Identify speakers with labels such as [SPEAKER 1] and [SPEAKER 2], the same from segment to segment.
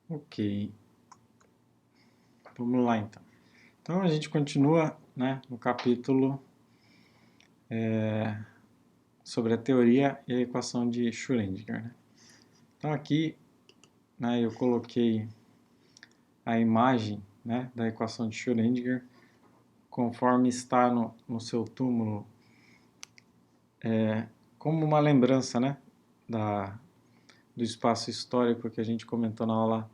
[SPEAKER 1] Ok, vamos lá então. Então a gente continua, né, no capítulo sobre a teoria e a equação de Schrödinger, né? Então aqui, né, eu coloquei a imagem, né, da equação de Schrödinger conforme está no seu túmulo, como uma lembrança, né, do espaço histórico que a gente comentou na aula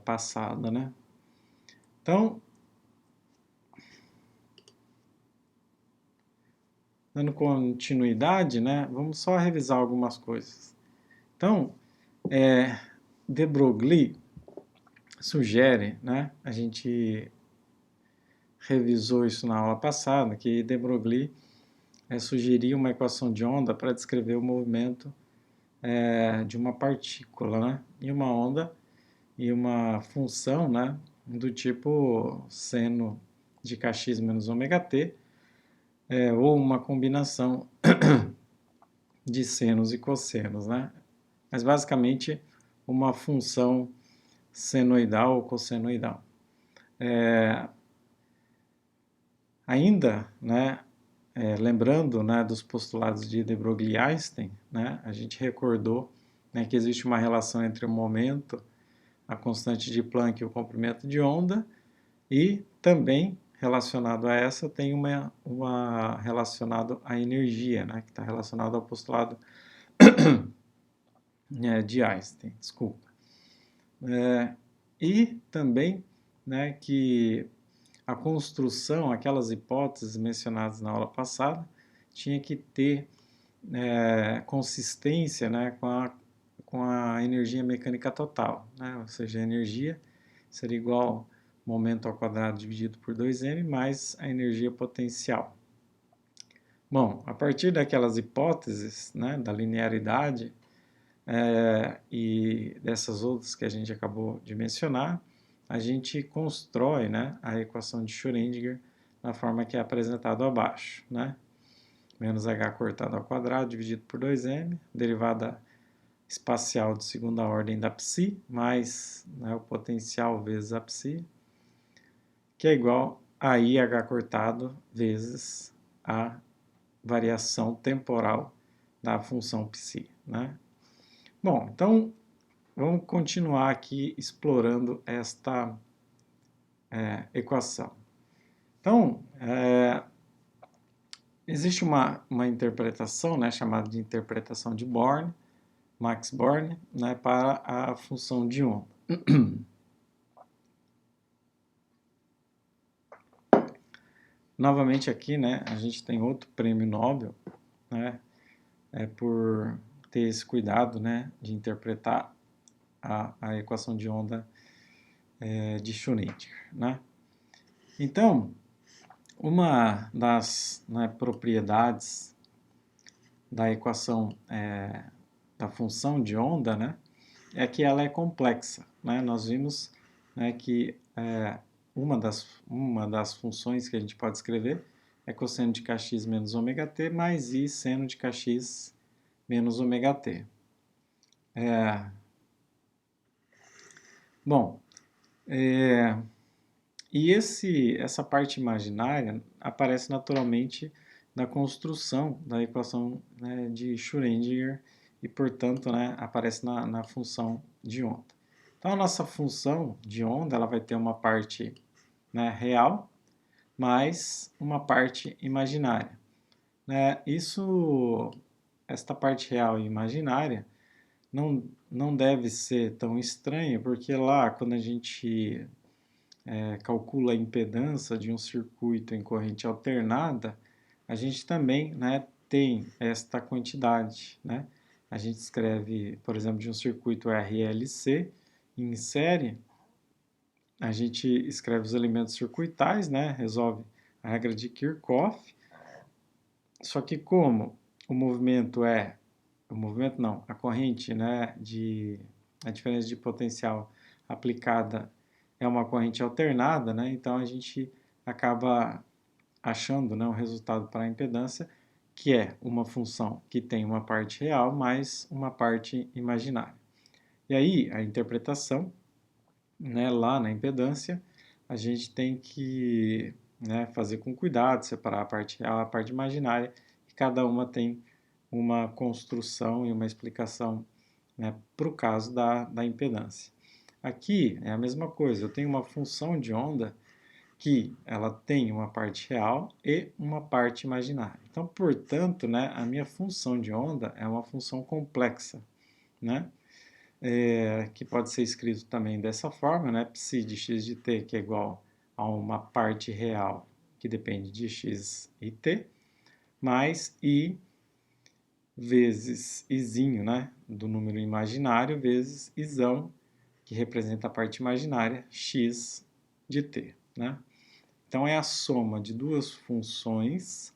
[SPEAKER 1] passada, né? Então, dando continuidade, né, vamos só revisar algumas coisas. Então, de Broglie sugere, né, a gente revisou isso na aula passada, que de Broglie sugeria uma equação de onda para descrever o movimento de uma partícula, né, e uma onda e uma função, né, do tipo seno de kx menos ômega t, ou uma combinação de senos e cossenos, né? Mas basicamente uma função senoidal ou cossenoidal. Ainda, né, lembrando, né, dos postulados de de Broglie e Einstein, né, a gente recordou, né, que existe uma relação entre o momento, a constante de Planck e o comprimento de onda, e também relacionado a essa tem uma relacionado à energia, né, que está relacionado ao postulado de Einstein, desculpa. E também, né, que a construção, aquelas hipóteses mencionadas na aula passada, tinha que ter consistência, né, com a energia mecânica total, né? Ou seja, a energia seria igual momento ao quadrado dividido por 2m mais a energia potencial. Bom, a partir daquelas hipóteses, né, da linearidade e dessas outras que a gente acabou de mencionar, a gente constrói, né, a equação de Schrödinger na forma que é apresentado abaixo, né? Menos h cortado ao quadrado dividido por 2m, derivada espacial de segunda ordem da psi, mais, né, o potencial vezes a psi, que é igual a IH cortado vezes a variação temporal da função psi, né? Bom, então vamos continuar aqui explorando esta equação. Então, existe uma interpretação, né, chamada de interpretação de Born, Max Born, né, para a função de onda. Novamente aqui, né, a gente tem outro prêmio Nobel, né, por ter esse cuidado, né, de interpretar a equação de onda de Schrödinger, né. Então, uma das, né, propriedades da equação da função de onda, né, é que ela é complexa, né. Nós vimos, né, que uma das funções que a gente pode escrever é cosseno de kx menos ômega t mais i seno de kx menos ômega t. Bom, e essa parte imaginária aparece naturalmente na construção da equação, né, de Schrödinger e, portanto, né, aparece na função de onda. Então, a nossa função de onda ela vai ter uma parte, né, real, mais uma parte imaginária, né? Esta parte real e imaginária não deve ser tão estranha, porque lá, quando a gente calcula a impedância de um circuito em corrente alternada, a gente também, né, tem esta quantidade, né? A gente escreve, por exemplo, de um circuito RLC em série, a gente escreve os elementos circuitais, né? Resolve a regra de Kirchhoff, só que como a corrente, né, a diferença de potencial aplicada é uma corrente alternada, né, então a gente acaba achando, né, o resultado para a impedância, que é uma função que tem uma parte real mais uma parte imaginária. E aí, a interpretação, né, lá na impedância, a gente tem que, né, fazer com cuidado, separar a parte real e a parte imaginária, e cada uma tem uma construção e uma explicação, né, para o caso da impedância. Aqui é a mesma coisa, eu tenho uma função de onda que ela tem uma parte real e uma parte imaginária. Então, portanto, né, a minha função de onda é uma função complexa, né? Que pode ser escrito também dessa forma, né? Psi de x de t, que é igual a uma parte real que depende de x e t, mais i vezes izinho, né? Do número imaginário, vezes izão, que representa a parte imaginária, x de t, né? Então, é a soma de duas funções,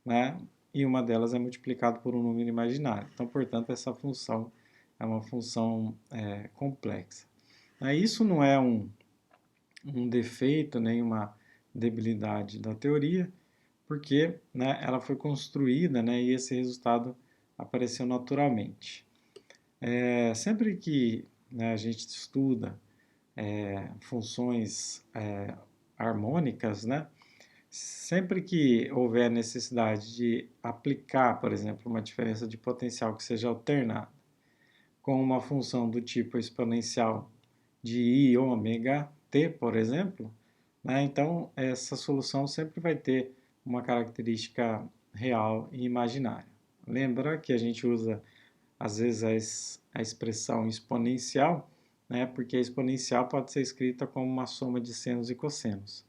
[SPEAKER 1] né? E uma delas é multiplicada por um número imaginário. Então, portanto, essa função é uma função complexa. Isso não é um defeito, nem uma debilidade da teoria, porque, né, ela foi construída, né, e esse resultado apareceu naturalmente. Sempre que, né, a gente estuda funções harmônicas, né, sempre que houver necessidade de aplicar, por exemplo, uma diferença de potencial que seja alternada com uma função do tipo exponencial de i ômega t, por exemplo, né, então essa solução sempre vai ter uma característica real e imaginária. Lembra que a gente usa, às vezes, a expressão exponencial, né, porque a exponencial pode ser escrita como uma soma de senos e cossenos.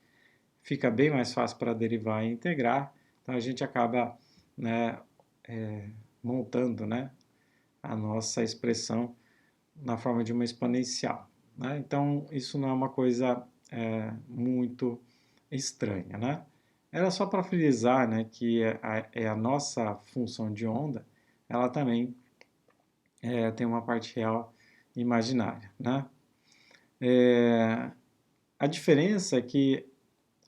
[SPEAKER 1] Fica bem mais fácil para derivar e integrar, então a gente acaba, né, montando, né, a nossa expressão na forma de uma exponencial, né? Então, isso não é uma coisa muito estranha, né? Era só para frisar, né, que a nossa função de onda, ela também tem uma parte real e imaginária, né? A diferença é que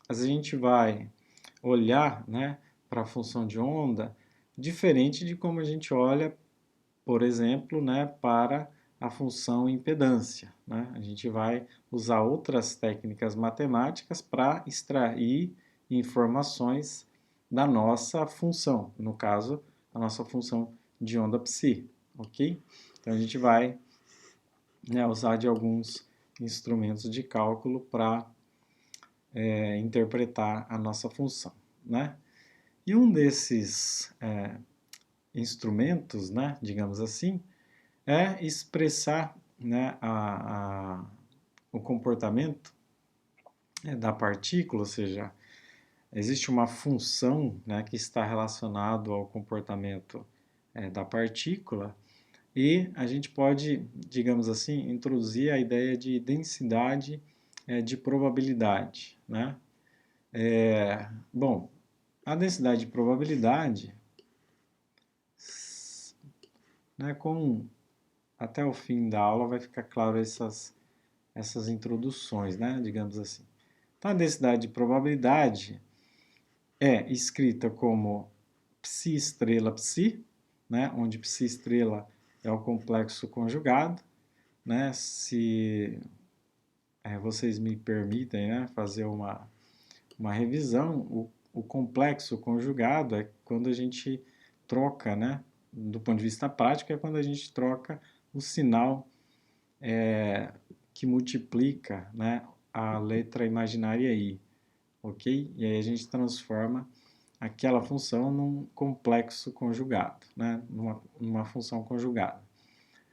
[SPEAKER 1] a gente vai olhar, né, para a função de onda diferente de como a gente olha, por exemplo, né, para a função impedância, né? A gente vai usar outras técnicas matemáticas para extrair informações da nossa função, no caso, a nossa função de onda psi, ok? Então a gente vai, né, usar de alguns instrumentos de cálculo para interpretar a nossa função, né? E um desses instrumentos, né, digamos assim, é expressar, né, o comportamento da partícula, ou seja, existe uma função, né, que está relacionada ao comportamento da partícula e a gente pode, digamos assim, introduzir a ideia de densidade de probabilidade, né? Bom, a densidade de probabilidade, né, até o fim da aula vai ficar claro essas introduções, né, digamos assim. Então, a densidade de probabilidade é escrita como psi estrela psi, né, onde psi estrela é o complexo conjugado, né, se vocês me permitem, né, fazer uma revisão, o complexo conjugado é quando a gente troca, né, do ponto de vista prático, é quando a gente troca o sinal que multiplica, né, a letra imaginária i, ok? E aí a gente transforma aquela função num complexo conjugado, né, numa função conjugada.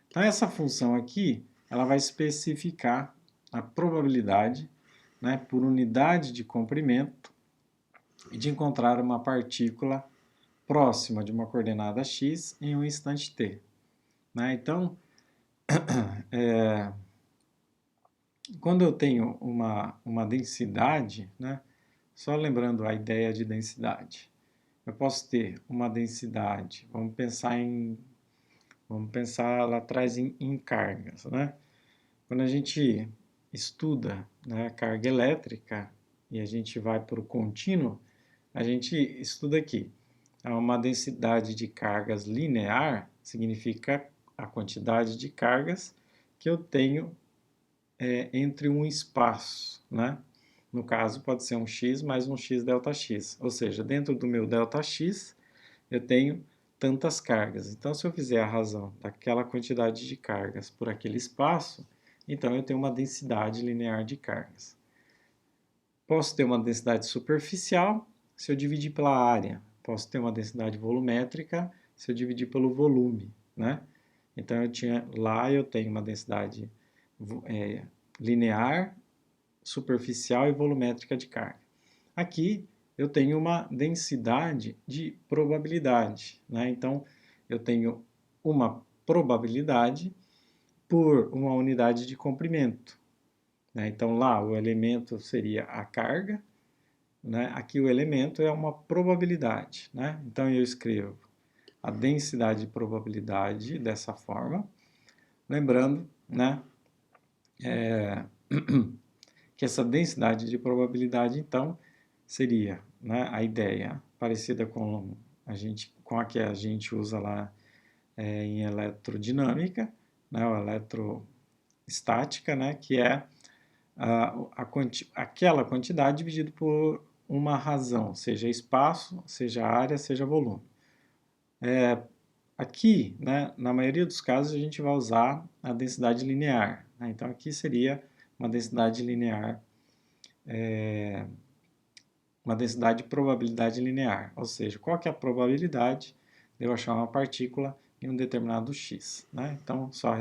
[SPEAKER 1] Então essa função aqui, ela vai especificar a probabilidade, né, por unidade de comprimento de encontrar uma partícula próxima de uma coordenada x em um instante t, né? Então, quando eu tenho uma densidade, né, só lembrando a ideia de densidade, eu posso ter uma densidade, vamos pensar lá atrás em cargas, né? Quando a gente estuda, né, carga elétrica e a gente vai para o contínuo, a gente estuda aqui. Uma densidade de cargas linear significa a quantidade de cargas que eu tenho entre um espaço, né? No caso, pode ser um x mais um x delta x. Ou seja, dentro do meu delta x, eu tenho tantas cargas. Então, se eu fizer a razão daquela quantidade de cargas por aquele espaço, então eu tenho uma densidade linear de cargas. Posso ter uma densidade superficial se eu dividir pela área. Posso ter uma densidade volumétrica se eu dividir pelo volume, né? Então, eu tenho uma densidade linear, superficial e volumétrica de carga. Aqui, eu tenho uma densidade de probabilidade, né? Então, eu tenho uma probabilidade por uma unidade de comprimento, né? Então, lá o elemento seria a carga, né? Aqui o elemento é uma probabilidade, né? Então, eu escrevo a densidade de probabilidade dessa forma, lembrando, né, que essa densidade de probabilidade, então, seria, né, a ideia parecida com a que a gente usa lá em eletrodinâmica, né, ou eletrostática, né, que é aquela quantidade dividida por uma razão, seja espaço, seja área, seja volume. Aqui, né, na maioria dos casos, a gente vai usar a densidade linear, né? Então, aqui seria uma densidade linear, uma densidade de probabilidade linear, ou seja, qual que é a probabilidade de eu achar uma partícula em um determinado x, né? Então, só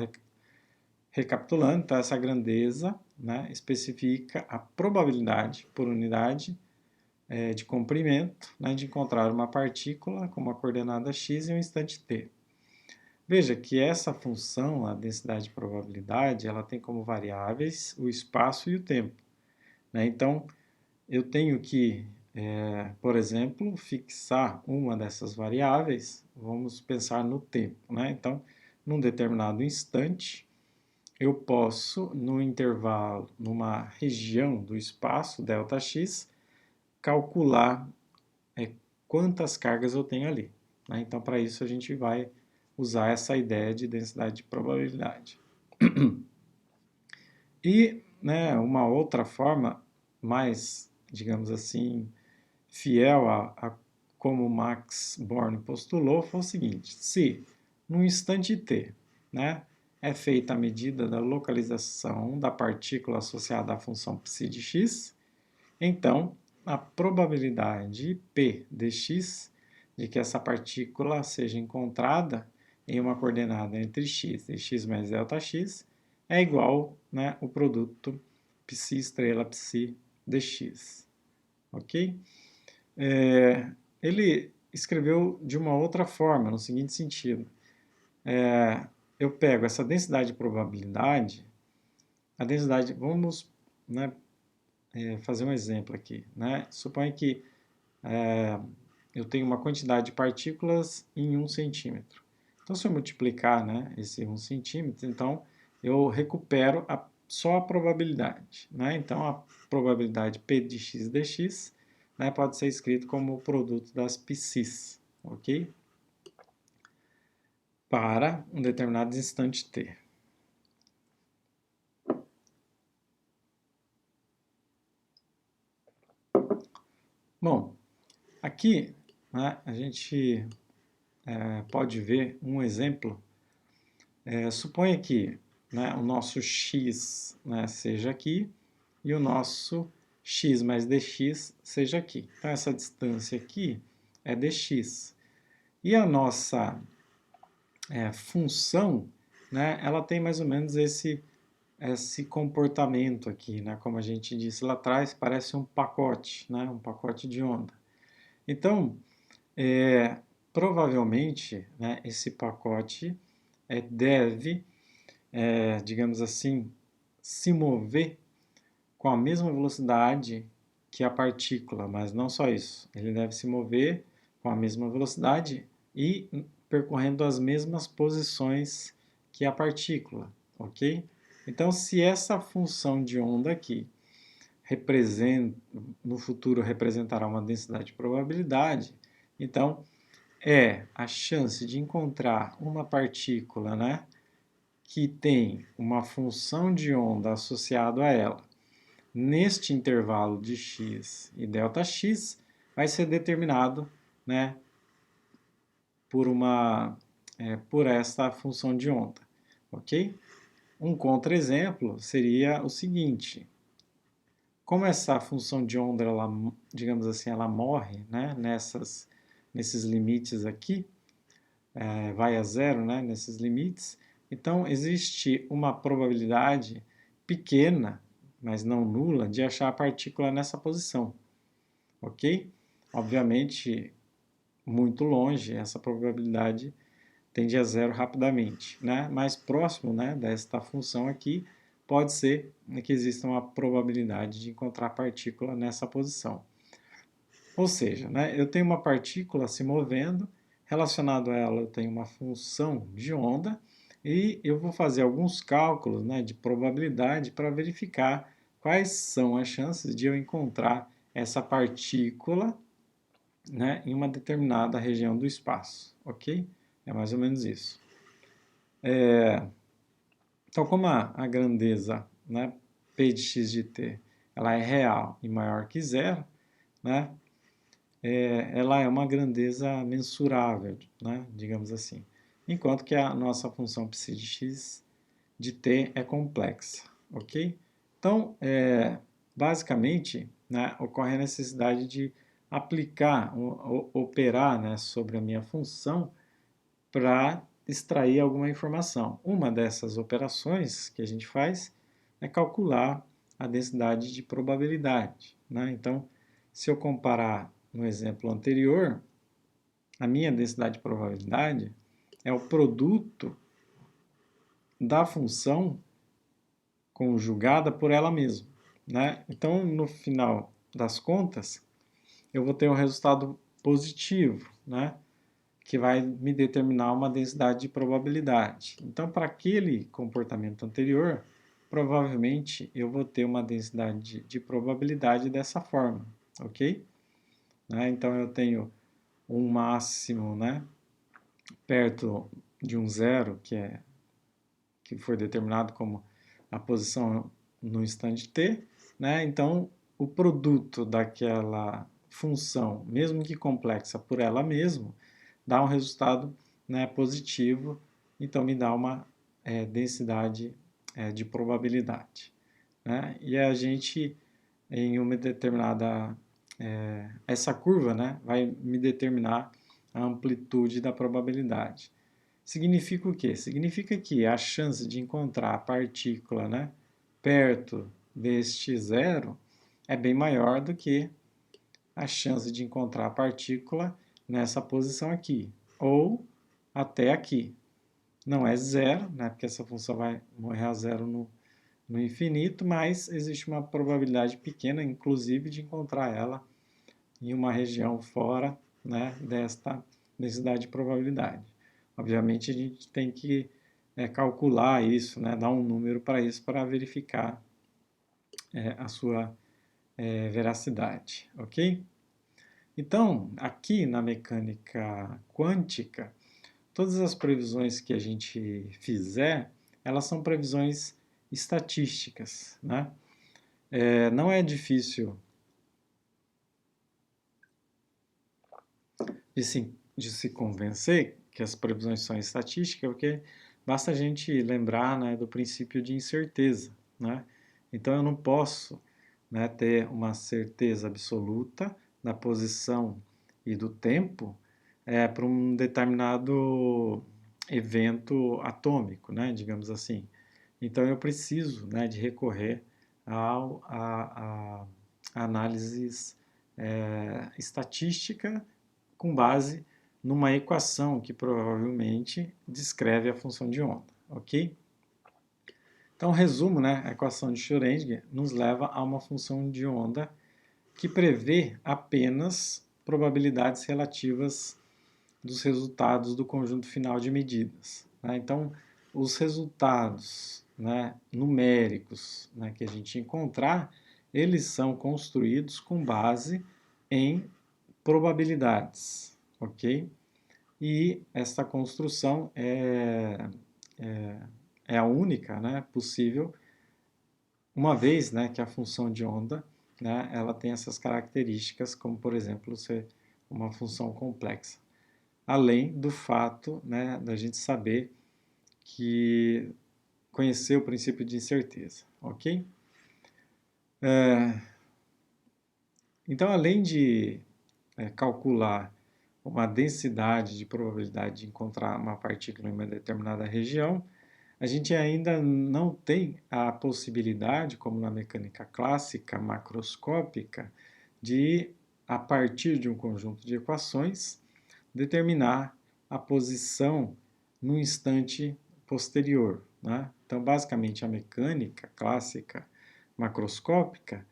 [SPEAKER 1] recapitulando, então essa grandeza, né, especifica a probabilidade por unidade de comprimento, né, de encontrar uma partícula com uma coordenada x em um instante t. Veja que essa função, a densidade de probabilidade, ela tem como variáveis o espaço e o tempo, né? Então, eu tenho que, por exemplo, fixar uma dessas variáveis, vamos pensar no tempo, né? Então, num determinado instante, eu posso, no intervalo, numa região do espaço, ΔX, calcular quantas cargas eu tenho ali, né? Então, para isso, a gente vai usar essa ideia de densidade de probabilidade. E, né, uma outra forma mais, digamos assim, fiel a como Max Born postulou foi o seguinte: se no instante t, né, é feita a medida da localização da partícula associada à função psi de x, então a probabilidade p de x de que essa partícula seja encontrada em uma coordenada entre x e x mais ΔX é igual, né, o produto psi estrela psi dx, ok? Ele escreveu de uma outra forma, no seguinte sentido. Eu pego essa densidade de probabilidade, a densidade, vamos, né, fazer um exemplo aqui, né? Suponha que eu tenho uma quantidade de partículas em 1 centímetro. Então, se eu multiplicar, né, esse 1 centímetro, então eu recupero só a probabilidade, né? Então, a probabilidade P de x dx, né, pode ser escrito como o produto das psis, ok? Para um determinado instante t. Bom, aqui, né, a gente pode ver um exemplo. Suponha que, né, o nosso x, né, seja aqui e o nosso x mais dx seja aqui. Então, essa distância aqui é dx. E a nossa função, né, ela tem mais ou menos esse comportamento aqui, né, como a gente disse lá atrás, parece um pacote, né, um pacote de onda. Então, provavelmente, né, esse pacote deve, digamos assim, se mover com a mesma velocidade que a partícula, mas não só isso. Ele deve se mover com a mesma velocidade e percorrendo as mesmas posições que a partícula, ok? Então, se essa função de onda aqui no futuro representará uma densidade de probabilidade, então a chance de encontrar uma partícula, né, que tem uma função de onda associada a ela, neste intervalo de x e ΔX, vai ser determinado, né, por esta função de onda, ok? Um contra-exemplo seria o seguinte: como essa função de onda, ela, digamos assim, ela morre, né, nesses limites aqui, vai a zero, né, nesses limites, então existe uma probabilidade pequena, mas não nula, de achar a partícula nessa posição, ok? Obviamente, muito longe, essa probabilidade tende a zero rapidamente, né? Mais próximo, né, desta função aqui, pode ser que exista uma probabilidade de encontrar a partícula nessa posição. Ou seja, né, eu tenho uma partícula se movendo, relacionado a ela eu tenho uma função de onda, e eu vou fazer alguns cálculos, né, de probabilidade para verificar quais são as chances de eu encontrar essa partícula, né, em uma determinada região do espaço, ok? É mais ou menos isso. Então, como a grandeza, né, p de x de t, ela é real e maior que zero, né, ela é uma grandeza mensurável, né, digamos assim, enquanto que a nossa função psi de x de t é complexa, ok? Então, basicamente, né, ocorre a necessidade de aplicar, operar, né, sobre a minha função para extrair alguma informação. Uma dessas operações que a gente faz é calcular a densidade de probabilidade, né? Então, se eu comparar no exemplo anterior, a minha densidade de probabilidade é o produto da função conjugada por ela mesma, né? Então, no final das contas, eu vou ter um resultado positivo, né, que vai me determinar uma densidade de probabilidade. Então, para aquele comportamento anterior, provavelmente eu vou ter uma densidade de probabilidade dessa forma, ok? Né? Então, eu tenho um máximo, né, perto de um zero, que foi determinado como a posição no instante t, né? Então, o produto daquela função, mesmo que complexa por ela mesma, dá um resultado, né, positivo, então me dá uma densidade de probabilidade, né? E a gente, em uma determinada... essa curva, né, vai me determinar a amplitude da probabilidade. Significa o quê? Significa que a chance de encontrar a partícula, né, perto deste zero é bem maior do que a chance de encontrar a partícula nessa posição aqui, ou até aqui. Não é zero, né, porque essa função vai morrer a zero no infinito, mas existe uma probabilidade pequena, inclusive, de encontrar ela em uma região fora, né, desta densidade de probabilidade. Obviamente, a gente tem que calcular isso, né, dar um número para isso, para verificar a sua veracidade, ok? Então, aqui na mecânica quântica, todas as previsões que a gente fizer, elas são previsões estatísticas, né? Não é difícil de se convencer que as previsões são estatísticas, porque basta a gente lembrar, né, do princípio de incerteza, né? Então eu não posso, né, ter uma certeza absoluta da posição e do tempo para um determinado evento atômico, né, digamos assim. Então eu preciso, né, de recorrer a análises estatística com base numa equação que provavelmente descreve a função de onda, ok? Então, resumo, né, a equação de Schrödinger nos leva a uma função de onda que prevê apenas probabilidades relativas dos resultados do conjunto final de medidas, né? Então, os resultados, né, numéricos, né, que a gente encontrar, eles são construídos com base em probabilidades, ok? E essa construção é a única, né, possível, uma vez, né, que a função de onda, né, ela tem essas características, como por exemplo, ser uma função complexa. Além do fato, né, da gente saber que conhecer o princípio de incerteza, ok? Então, além de calcular uma densidade de probabilidade de encontrar uma partícula em uma determinada região, a gente ainda não tem a possibilidade, como na mecânica clássica macroscópica, de, a partir de um conjunto de equações, determinar a posição no instante posterior, né? Então, basicamente, a mecânica clássica macroscópica,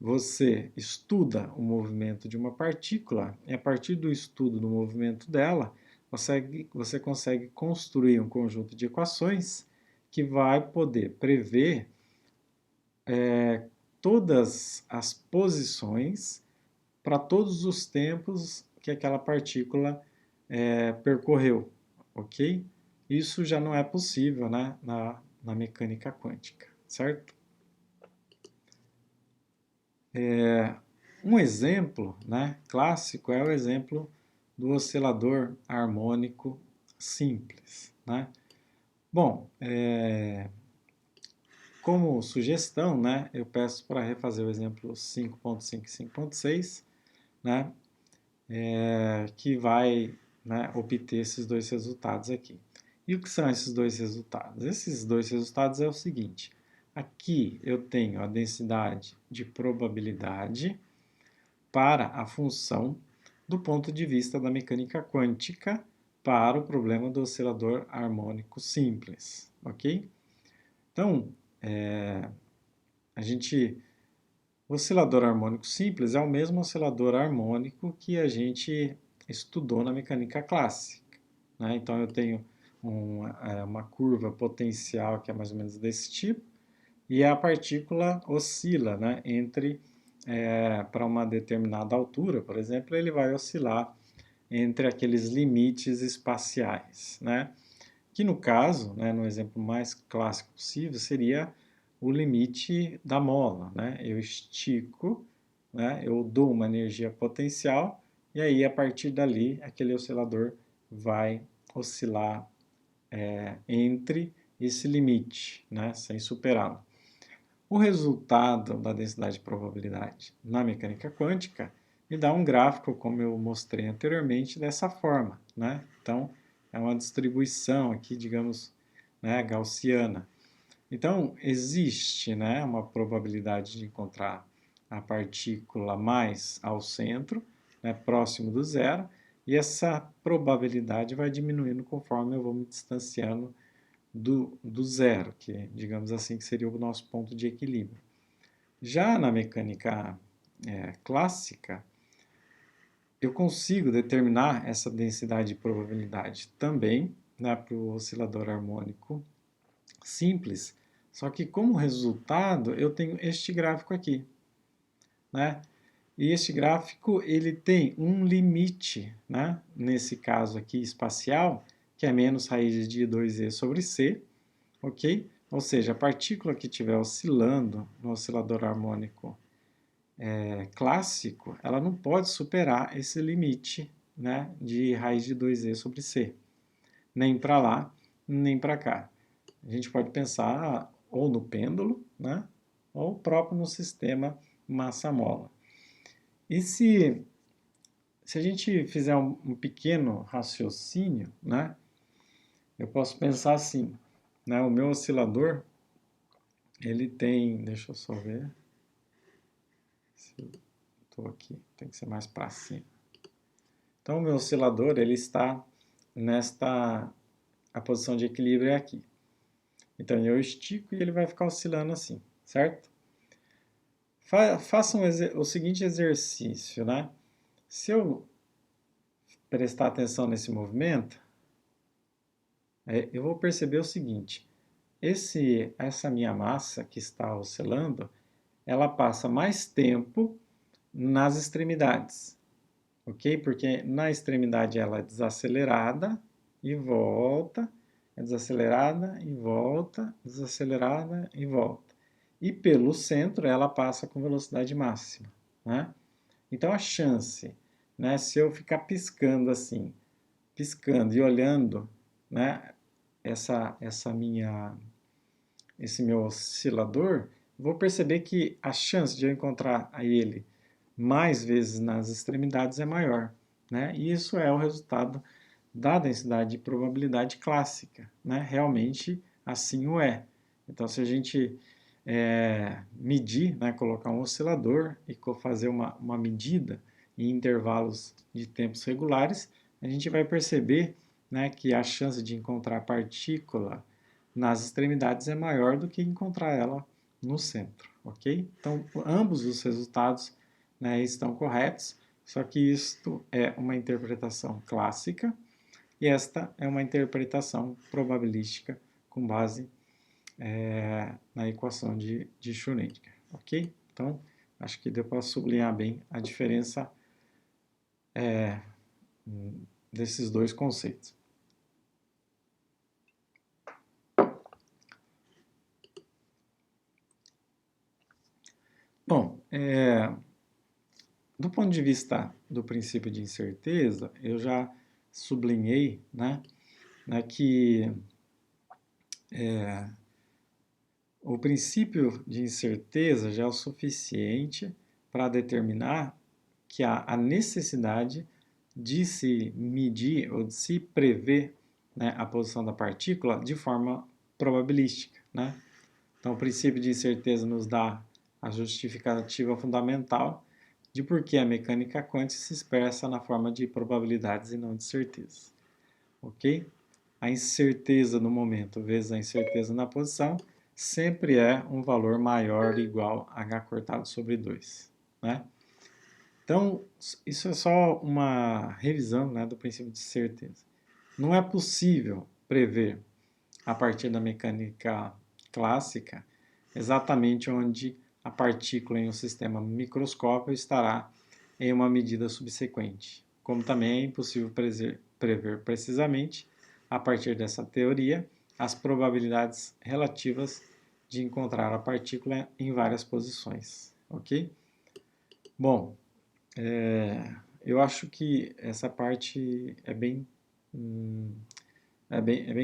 [SPEAKER 1] você estuda o movimento de uma partícula e, a partir do estudo do movimento dela, você consegue construir um conjunto de equações que vai poder prever todas as posições para todos os tempos que aquela partícula percorreu, ok? Isso já não é possível, né, na mecânica quântica, certo? Um exemplo, né, clássico é o exemplo do oscilador harmônico simples, né? Bom, como sugestão, né, eu peço para refazer o exemplo 5.5 e 5.6, né, que vai, né, obter esses dois resultados aqui. E o que são esses dois resultados? Esses dois resultados é o seguinte: aqui eu tenho a densidade de probabilidade para a função do ponto de vista da mecânica quântica para o problema do oscilador harmônico simples, ok? Então, o oscilador harmônico simples é o mesmo oscilador harmônico que a gente estudou na mecânica clássica, né? Então, eu tenho uma curva potencial que é mais ou menos desse tipo, e a partícula oscila, né, para uma determinada altura, por exemplo, ele vai oscilar entre aqueles limites espaciais, né? Que no caso, né, no exemplo mais clássico possível, seria o limite da mola, né? Eu estico, né, eu dou uma energia potencial, e aí a partir dali aquele oscilador vai oscilar entre esse limite, né, sem superá-lo. O resultado da densidade de probabilidade na mecânica quântica me dá um gráfico, como eu mostrei anteriormente, dessa forma, né? Então, é uma distribuição aqui, digamos, né, gaussiana. Então, existe, né, uma probabilidade de encontrar a partícula mais ao centro, né, próximo do zero, e essa probabilidade vai diminuindo conforme eu vou me distanciando do zero, que digamos assim que seria o nosso ponto de equilíbrio. Já na mecânica clássica, eu consigo determinar essa densidade de probabilidade também, né, para o oscilador harmônico simples, só que como resultado eu tenho este gráfico aqui, né? E este gráfico ele tem um limite, né, nesse caso aqui espacial, que é menos raiz de 2e sobre c, ok? Ou seja, a partícula que estiver oscilando no oscilador harmônico clássico, ela não pode superar esse limite, né, de raiz de 2e sobre c, nem para lá, nem para cá. A gente pode pensar ou no pêndulo, né, ou próprio no sistema massa-mola. E se a gente fizer um pequeno raciocínio, né, eu posso pensar assim, né, o meu oscilador, ele tem, deixa eu só ver, se estou aqui, tem que ser mais para cima. Então, o meu oscilador, ele está a posição de equilíbrio é aqui. Então, eu estico e ele vai ficar oscilando assim, certo? Façam o seguinte exercício, né? Se eu prestar atenção nesse movimento, eu vou perceber o seguinte, essa minha massa que está oscilando, ela passa mais tempo nas extremidades, ok? Porque na extremidade ela é desacelerada e volta, é desacelerada e volta, desacelerada e volta. E pelo centro ela passa com velocidade máxima, né? Então a chance, né, se eu ficar piscando assim, piscando e olhando, né, esse meu oscilador, vou perceber que a chance de eu encontrar ele mais vezes nas extremidades é maior, né? E isso é o resultado da densidade de probabilidade clássica, né? Realmente assim o é. Então, se a gente medir, né, colocar um oscilador e fazer uma medida em intervalos de tempos regulares, a gente vai perceber, né, que a chance de encontrar a partícula nas extremidades é maior do que encontrar ela no centro, ok? Então, ambos os resultados, né, estão corretos, só que isto é uma interpretação clássica e esta é uma interpretação probabilística com base na equação de Schrödinger, ok? Então, acho que deu para sublinhar bem a diferença desses dois conceitos. Bom, do ponto de vista do princípio de incerteza, eu já sublinhei, né, que o princípio de incerteza já é o suficiente para determinar que há a necessidade de se medir ou de se prever, né, a posição da partícula de forma probabilística, né? Então, o princípio de incerteza nos dá a justificativa fundamental de por que a mecânica quântica se expressa na forma de probabilidades e não de certeza. Ok? A incerteza no momento vezes a incerteza na posição sempre é um valor maior ou igual a h cortado sobre 2. Né? Então, isso é só uma revisão, né, do princípio de certeza. Não é possível prever, a partir da mecânica clássica, exatamente onde a partícula em um sistema microscópio estará em uma medida subsequente. Como também é impossível prever precisamente, a partir dessa teoria, as probabilidades relativas de encontrar a partícula em várias posições. Ok? Bom, eu acho que essa parte é bem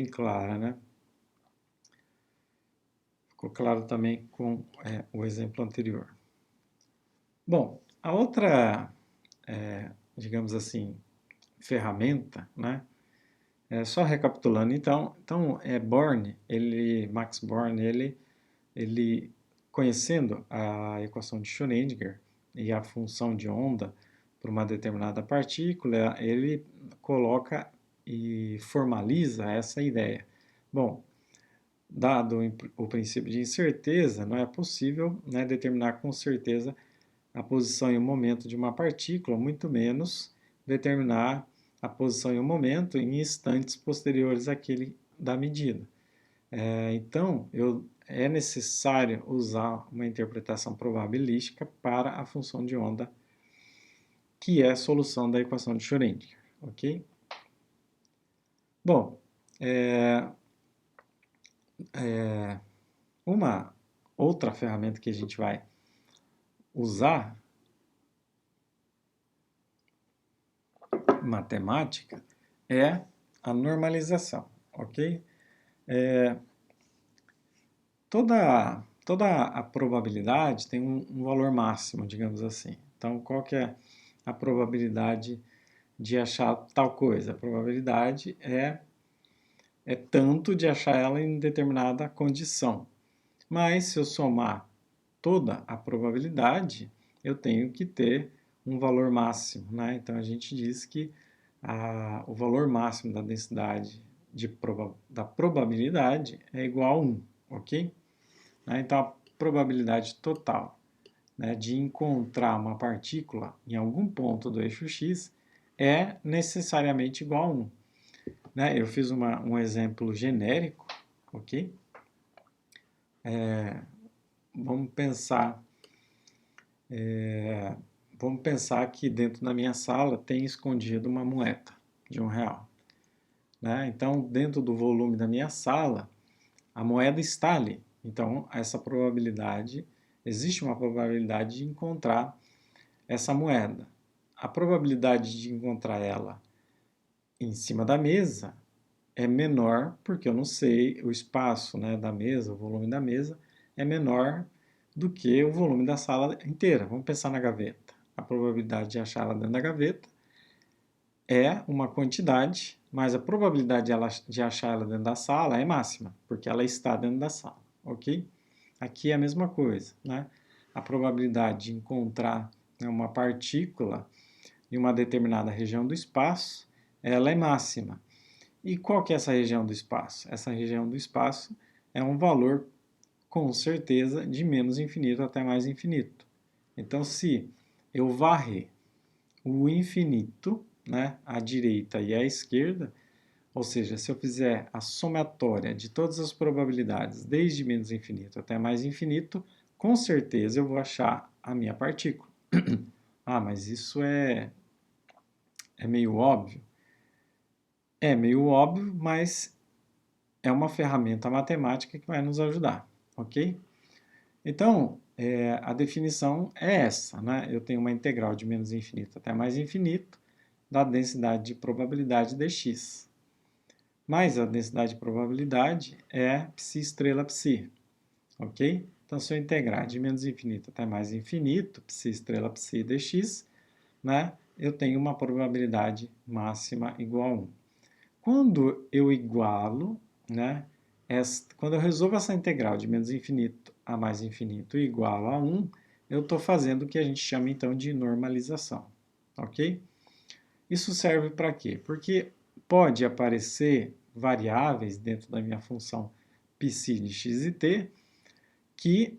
[SPEAKER 1] clara, né? Ficou claro também com o exemplo anterior. Bom, a outra, digamos assim, ferramenta, né? Só recapitulando, então Max Born, ele conhecendo a equação de Schrödinger e a função de onda para uma determinada partícula, ele coloca e formaliza essa ideia. Bom, dado o princípio de incerteza, não é possível, né, determinar com certeza a posição e o momento de uma partícula, muito menos determinar a posição e o momento em instantes posteriores àquele da medida. Então, é necessário usar uma interpretação probabilística para a função de onda, que é a solução da equação de Schrödinger, ok? Bom, uma outra ferramenta que a gente vai usar, matemática, é a normalização, ok? Toda a probabilidade tem um valor máximo, digamos assim. Então, qual que é a probabilidade de achar tal coisa? A probabilidade é tanto de achar ela em determinada condição. Mas, se eu somar toda a probabilidade, eu tenho que ter um valor máximo, né? Então, a gente diz que o valor máximo da densidade da probabilidade é igual a 1, ok? Então, a probabilidade total, né, de encontrar uma partícula em algum ponto do eixo x é necessariamente igual a 1. Né? Eu fiz um exemplo genérico, ok? Vamos pensar, que dentro da minha sala tem escondido uma moeda de R$1. né? Então, dentro do volume da minha sala, a moeda está ali. Então, existe uma probabilidade de encontrar essa moeda. A probabilidade de encontrar ela em cima da mesa é menor, porque eu não sei, o espaço, né, da mesa, o volume da mesa, é menor do que o volume da sala inteira. Vamos pensar na gaveta. A probabilidade de achar ela dentro da gaveta é uma quantidade, mas a probabilidade de achar ela dentro da sala é máxima, porque ela está dentro da sala, ok? Aqui é a mesma coisa, né? A probabilidade de encontrar, né, uma partícula em uma determinada região do espaço, ela é máxima. E qual que é essa região do espaço? Essa região do espaço é um valor, com certeza, de menos infinito até mais infinito. Então, se eu varrer o infinito, né, à direita e à esquerda, ou seja, se eu fizer a somatória de todas as probabilidades, desde menos infinito até mais infinito, com certeza eu vou achar a minha partícula. Ah, mas isso é meio óbvio? É meio óbvio, mas é uma ferramenta matemática que vai nos ajudar, ok? Então, a definição é essa, né? Eu tenho uma integral de menos infinito até mais infinito da densidade de probabilidade dx. Mas a densidade de probabilidade é π estrela π, ok? Então, se eu integrar de menos infinito até mais infinito, π estrela π dx, né, eu tenho uma probabilidade máxima igual a 1. Quando eu igualo, né, quando eu resolvo essa integral de menos infinito a mais infinito igual a 1, eu estou fazendo o que a gente chama então de normalização, ok? Isso serve para quê? Porque pode aparecer variáveis dentro da minha função psi de x e t que,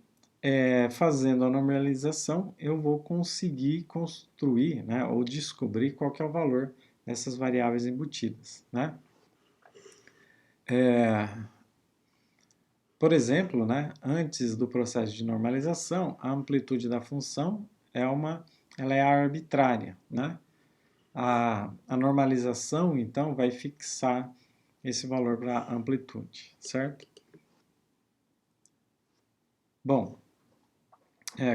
[SPEAKER 1] fazendo a normalização, eu vou conseguir construir, né, ou descobrir qual que é o valor dessas variáveis embutidas, né? Por exemplo, né, antes do processo de normalização, a amplitude da função ela é arbitrária, né? A normalização, então, vai fixar esse valor para a amplitude, certo? Bom,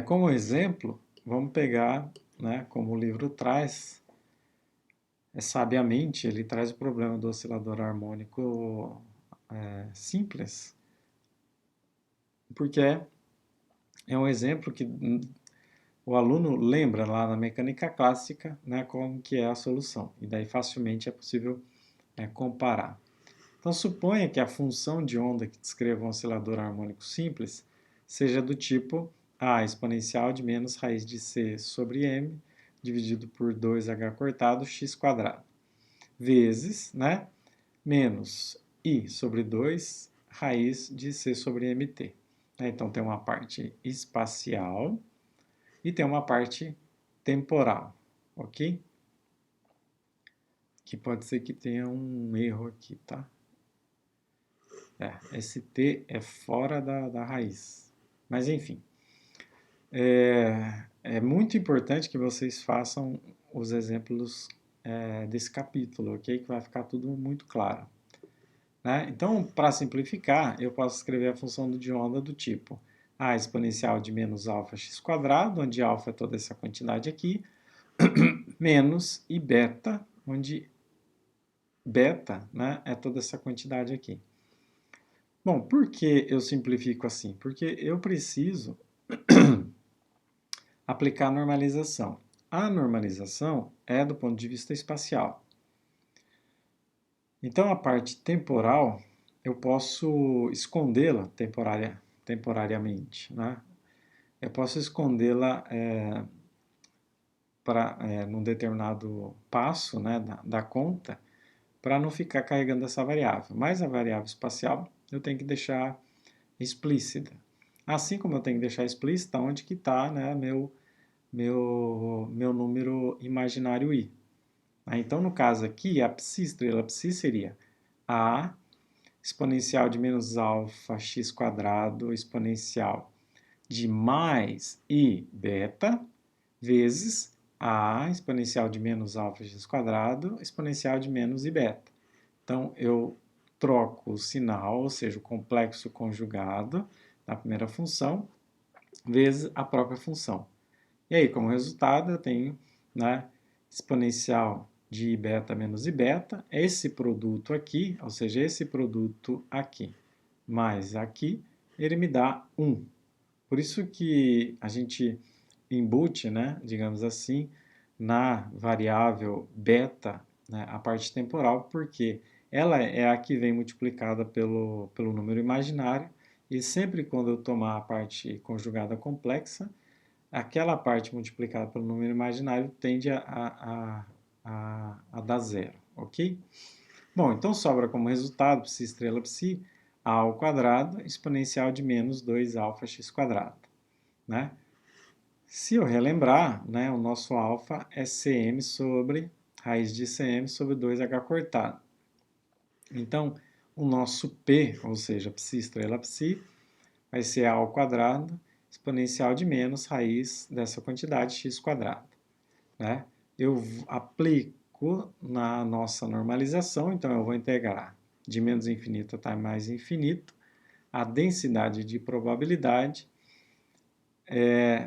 [SPEAKER 1] como exemplo, vamos pegar, né, como o livro traz, sabiamente, ele traz o problema do oscilador harmônico simples, porque é um exemplo que o aluno lembra lá na mecânica clássica, né, como que é a solução, e daí facilmente é possível comparar. Então, suponha que a função de onda que descreva um oscilador harmônico simples seja do tipo a exponencial de menos raiz de c sobre m dividido por 2h cortado x quadrado, vezes, né, menos i sobre 2 raiz de c sobre mt. Então, tem uma parte espacial e tem uma parte temporal, ok? Que pode ser que tenha um erro aqui, tá? Esse t é fora da raiz. Mas, enfim, é muito importante que vocês façam os exemplos desse capítulo, ok? Que vai ficar tudo muito claro. Né? Então, para simplificar, eu posso escrever a função de onda do tipo a exponencial de menos alfa x quadrado, onde alfa é toda essa quantidade aqui, menos e beta, onde beta, né, é toda essa quantidade aqui. Bom, por que eu simplifico assim? Porque eu preciso aplicar a normalização. A normalização é do ponto de vista espacial. Então, a parte temporal, eu posso escondê-la temporariamente, né? Eu posso escondê-la num determinado passo, né, da conta, para não ficar carregando essa variável. Mas a variável espacial eu tenho que deixar explícita. Assim como eu tenho que deixar explícita onde que está, né, meu número imaginário i. Então, no caso aqui, a psi estrela psi seria a exponencial de menos alfa x quadrado exponencial de mais i beta vezes a exponencial de menos alfa x quadrado exponencial de menos i beta. Então, eu troco o sinal, ou seja, o complexo conjugado da primeira função, vezes a própria função. E aí, como resultado, eu tenho, né, exponencial de i beta menos i beta, esse produto aqui, ou seja, esse produto aqui, mais aqui, ele me dá 1. Por isso que a gente embute, né, digamos assim, na variável beta, né, a parte temporal, porque ela é a que vem multiplicada pelo número imaginário, e sempre quando eu tomar a parte conjugada complexa, aquela parte multiplicada pelo número imaginário tende a dar zero, ok? Bom, então sobra como resultado, psi estrela psi, a ao quadrado exponencial de menos 2 x quadrado, né? Se eu relembrar, né, o nosso alfa é cm sobre raiz de cm sobre 2h cortado. Então, o nosso p, ou seja, psi estrela psi, vai ser a ao quadrado exponencial de menos raiz dessa quantidade x quadrado, né? Eu aplico na nossa normalização, então eu vou integrar de menos infinito até mais infinito a densidade de probabilidade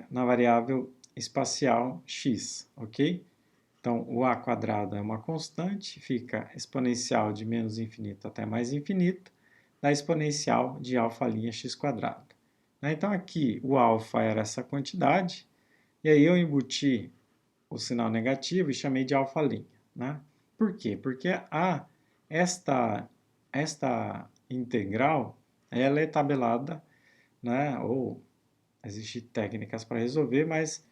[SPEAKER 1] na variável espacial x, ok? Então, o a quadrado é uma constante, fica exponencial de menos infinito até mais infinito, da exponencial de alfa' x quadrado. Então, aqui o alfa era essa quantidade, e aí eu embuti o sinal negativo e chamei de alfa'. Né? Por quê? Porque esta integral ela é tabelada, né, ou existem técnicas para resolver, mas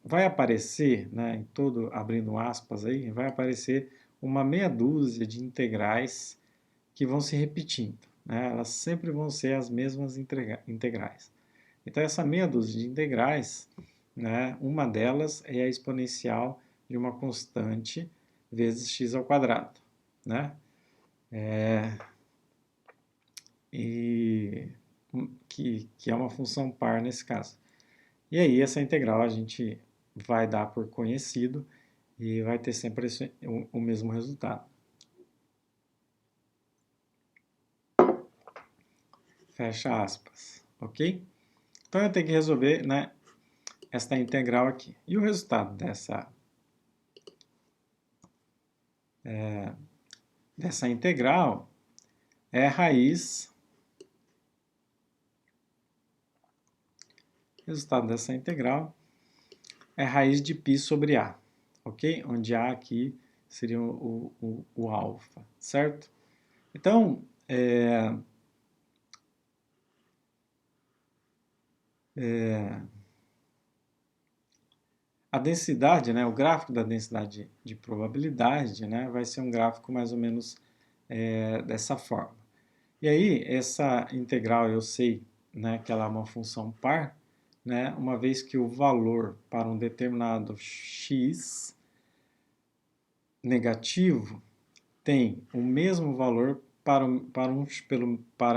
[SPEAKER 1] vai aparecer, né, em todo, abrindo aspas aí, vai aparecer uma meia dúzia de integrais que vão se repetindo. Né? Elas sempre vão ser as mesmas integrais. Então, essa meia dúzia de integrais, né, uma delas é a exponencial de uma constante vezes x ao quadrado. Né? Que é uma função par nesse caso. E aí, essa integral a gente vai dar por conhecido e vai ter sempre o mesmo resultado. Fecha aspas, ok? Então, eu tenho que resolver, né, esta integral aqui. E o resultado dessa integral é raiz. O resultado dessa integral é raiz de π sobre a, ok? Onde a aqui seria o alfa, certo? Então, a densidade, né, o gráfico da densidade de probabilidade, né, vai ser um gráfico mais ou menos dessa forma. E aí, essa integral eu sei, né, que ela é uma função par, né, uma vez que o valor para um determinado x negativo tem o mesmo valor para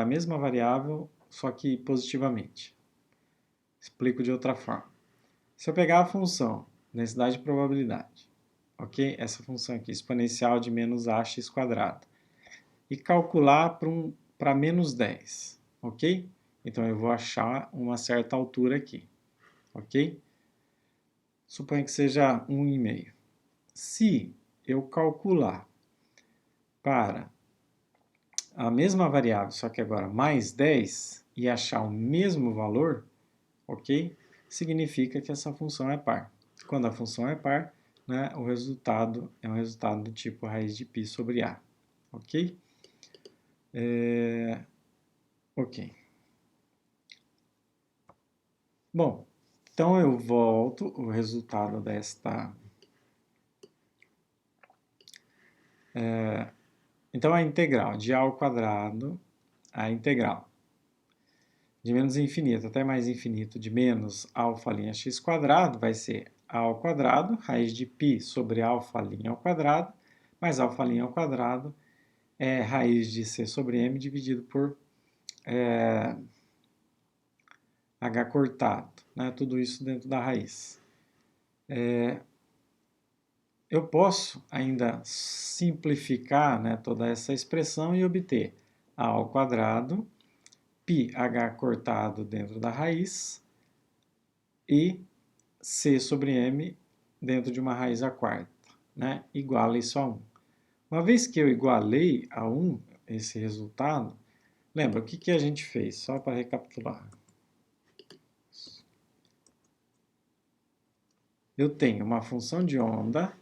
[SPEAKER 1] a mesma variável, só que positivamente. Explico de outra forma. Se eu pegar a função densidade de probabilidade, ok? Essa função aqui, exponencial de menos ax quadrado, e calcular para menos 10, ok? Então eu vou achar uma certa altura aqui, ok? Suponha que seja 1,5. Se eu calcular para a mesma variável, só que agora mais 10, e achar o mesmo valor, ok? Significa que essa função é par. Quando a função é par, né, o resultado é um resultado do tipo raiz de π sobre a, ok? Ok. Bom, então eu volto o resultado desta... Então a integral de a ao quadrado, a integral de menos infinito até mais infinito de menos alfa' x quadrado vai ser a ao quadrado, raiz de π sobre alfa' ao quadrado, mais alfa' ao quadrado é raiz de c sobre m dividido por h cortado, né? Tudo isso dentro da raiz. eu posso ainda simplificar, né, toda essa expressão e obter a ao quadrado, πh cortado dentro da raiz e c sobre m dentro de uma raiz à quarta, né, igual a isso a 1. Uma vez que eu igualei a 1 esse resultado, lembra o que a gente fez? Só para recapitular. Eu tenho uma função de onda,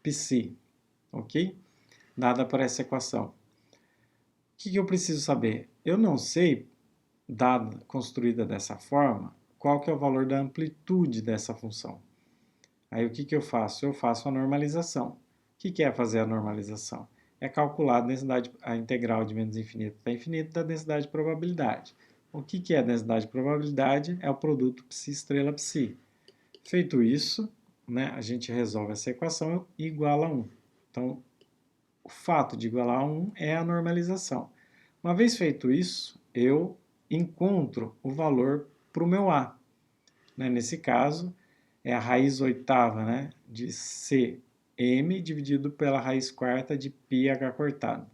[SPEAKER 1] psi, ok? Dada por essa equação. O que eu preciso saber? Eu não sei, dada, construída dessa forma, qual que é o valor da amplitude dessa função. Aí o que eu faço? Eu faço a normalização. O que é fazer a normalização? É calcular a densidade, a integral de menos infinito para infinito da densidade de probabilidade. O que é a densidade de probabilidade? É o produto psi estrela psi. Feito isso, né, a gente resolve essa equação e iguala a 1. Então, o fato de igualar a 1 é a normalização. Uma vez feito isso, eu encontro o valor para o meu A. Né? Nesse caso, é a raiz oitava, né, de Cm dividido pela raiz quarta de πh cortado,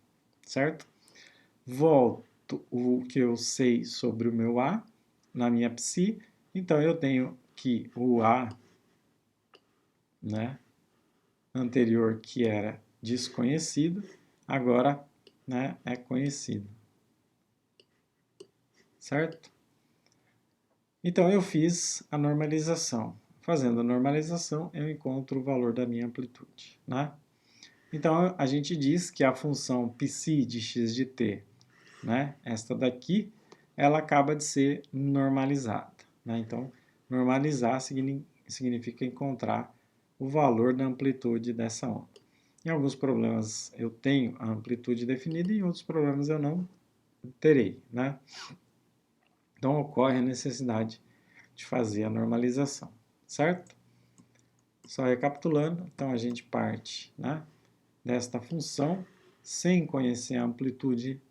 [SPEAKER 1] certo? Volto o que eu sei sobre o meu A na minha psi, então eu tenho que o A, né, anterior que era desconhecido, agora, né, é conhecido, certo? Então eu fiz a normalização. Fazendo a normalização, eu encontro o valor da minha amplitude, né? Então a gente diz que a função psi de x de t, né, esta daqui, ela acaba de ser normalizada, né? Então normalizar significa encontrar o valor da amplitude dessa onda. Em alguns problemas eu tenho a amplitude definida e em outros problemas eu não terei, né? Então ocorre a necessidade de fazer a normalização, certo? Só recapitulando, então a gente parte, né, desta função sem conhecer a amplitude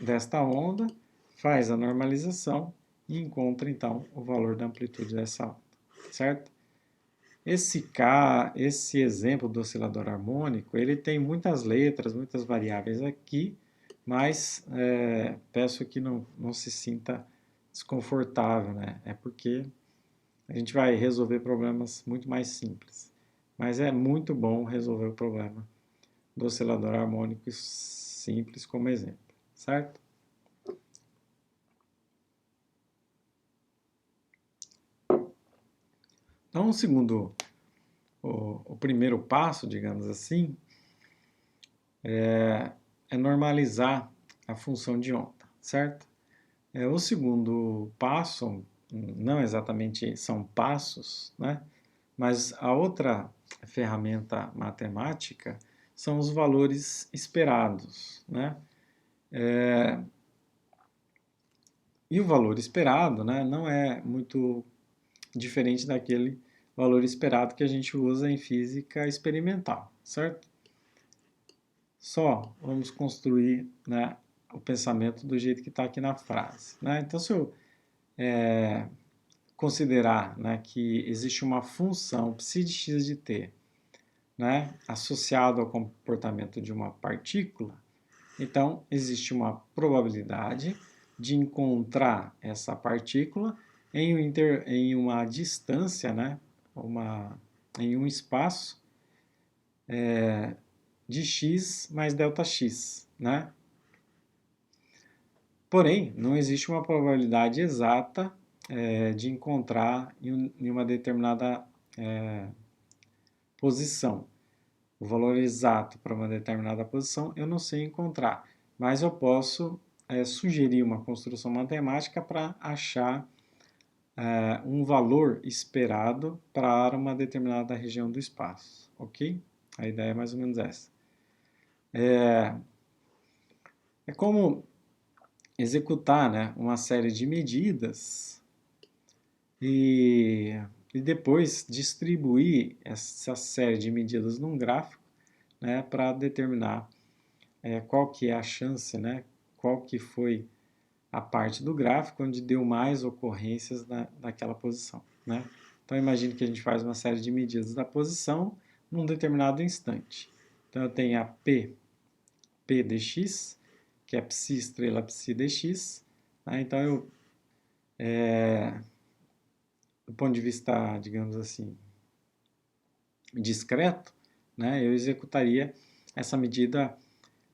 [SPEAKER 1] desta onda, faz a normalização e encontra então o valor da amplitude dessa onda, certo? Esse exemplo do oscilador harmônico, ele tem muitas letras, muitas variáveis aqui, mas peço que não se sinta desconfortável, né? É porque a gente vai resolver problemas muito mais simples. Mas é muito bom resolver o problema do oscilador harmônico simples como exemplo, certo? Então, o primeiro passo, digamos assim, é normalizar a função de onda, certo? O segundo passo, não exatamente são passos, né? Mas a outra ferramenta matemática são os valores esperados, né? E o valor esperado, né, não é muito diferente daquele valor esperado que a gente usa em física experimental, certo? Só vamos construir, né, o pensamento do jeito que está aqui na frase, né? Então, se eu considerar, né, que existe uma função psi de x de t, né, associado ao comportamento de uma partícula, então existe uma probabilidade de encontrar essa partícula em uma distância, né, em um espaço de x mais ΔX, né? Porém, não existe uma probabilidade exata de encontrar em uma determinada posição. O valor exato para uma determinada posição eu não sei encontrar, mas eu posso sugerir uma construção matemática para achar um valor esperado para uma determinada região do espaço, ok? A ideia é mais ou menos essa. É como executar, né, uma série de medidas e depois distribuir essa série de medidas num gráfico, né, para determinar qual que é a chance, né, qual que foi a parte do gráfico onde deu mais ocorrências naquela posição, né? Então, imagine que a gente faz uma série de medidas da posição num determinado instante. Então, eu tenho a P dx, que é psi estrela psi dx. Tá? Então, do ponto de vista, digamos assim, discreto, né, eu executaria essa medida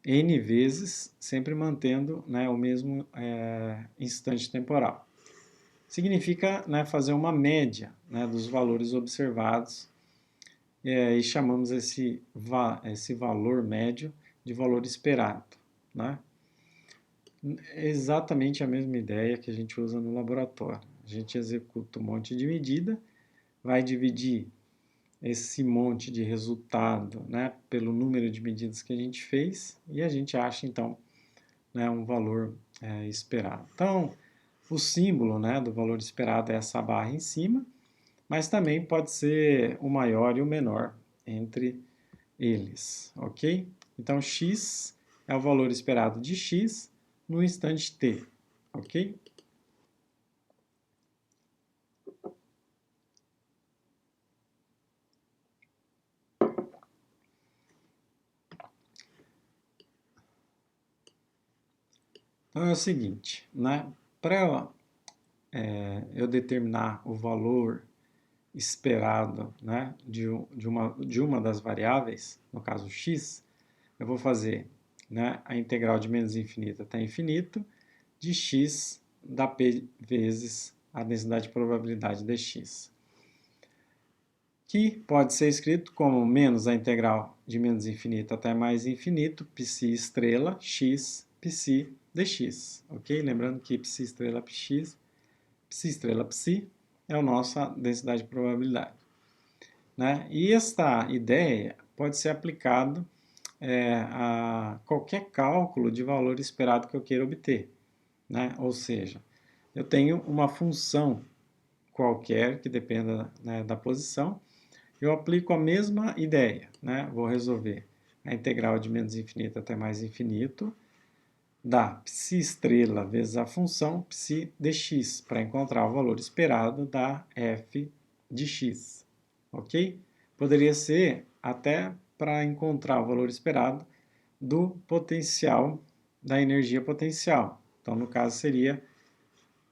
[SPEAKER 1] N vezes, sempre mantendo, né, o mesmo instante temporal. Significa, né, fazer uma média, né, dos valores observados e chamamos esse valor médio de valor esperado. Né? É exatamente a mesma ideia que a gente usa no laboratório. A gente executa um monte de medida, vai dividir esse monte de resultado, né, pelo número de medidas que a gente fez e a gente acha, então, né, um valor esperado. Então, o símbolo, né, do valor esperado é essa barra em cima, mas também pode ser o maior e o menor entre eles, ok? Então, x é o valor esperado de x no instante t, ok? Então é o seguinte, né? Para eu determinar o valor esperado, né, de uma das variáveis, no caso x, eu vou fazer, né, a integral de menos infinito até infinito de x da p vezes a densidade de probabilidade dx, que pode ser escrito como menos a integral de menos infinito até mais infinito, psi estrela x psi dx, ok? Lembrando que psi estrela px, psi estrela psi é a nossa densidade de probabilidade. Né? E esta ideia pode ser aplicada a qualquer cálculo de valor esperado que eu queira obter. Né? Ou seja, eu tenho uma função qualquer que dependa, né, da posição, eu aplico a mesma ideia. Né? Vou resolver a integral de menos infinito até mais infinito da psi estrela vezes a função psi dx, para encontrar o valor esperado da f de x. Ok? Poderia ser até para encontrar o valor esperado do potencial, da energia potencial. Então, no caso, seria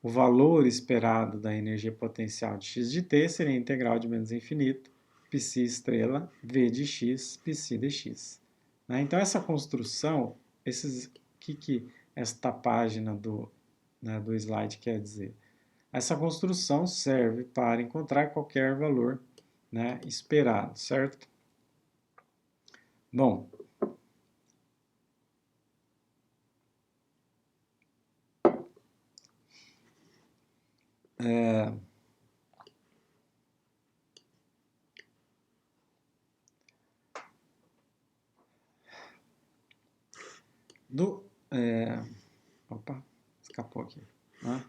[SPEAKER 1] o valor esperado da energia potencial de x de t seria a integral de menos infinito, psi estrela, v de x, psi dx. Né? Então, essa construção, que esta página do slide quer dizer? Essa construção serve para encontrar qualquer valor, né, esperado, certo? Bom, opa, escapou aqui. Né?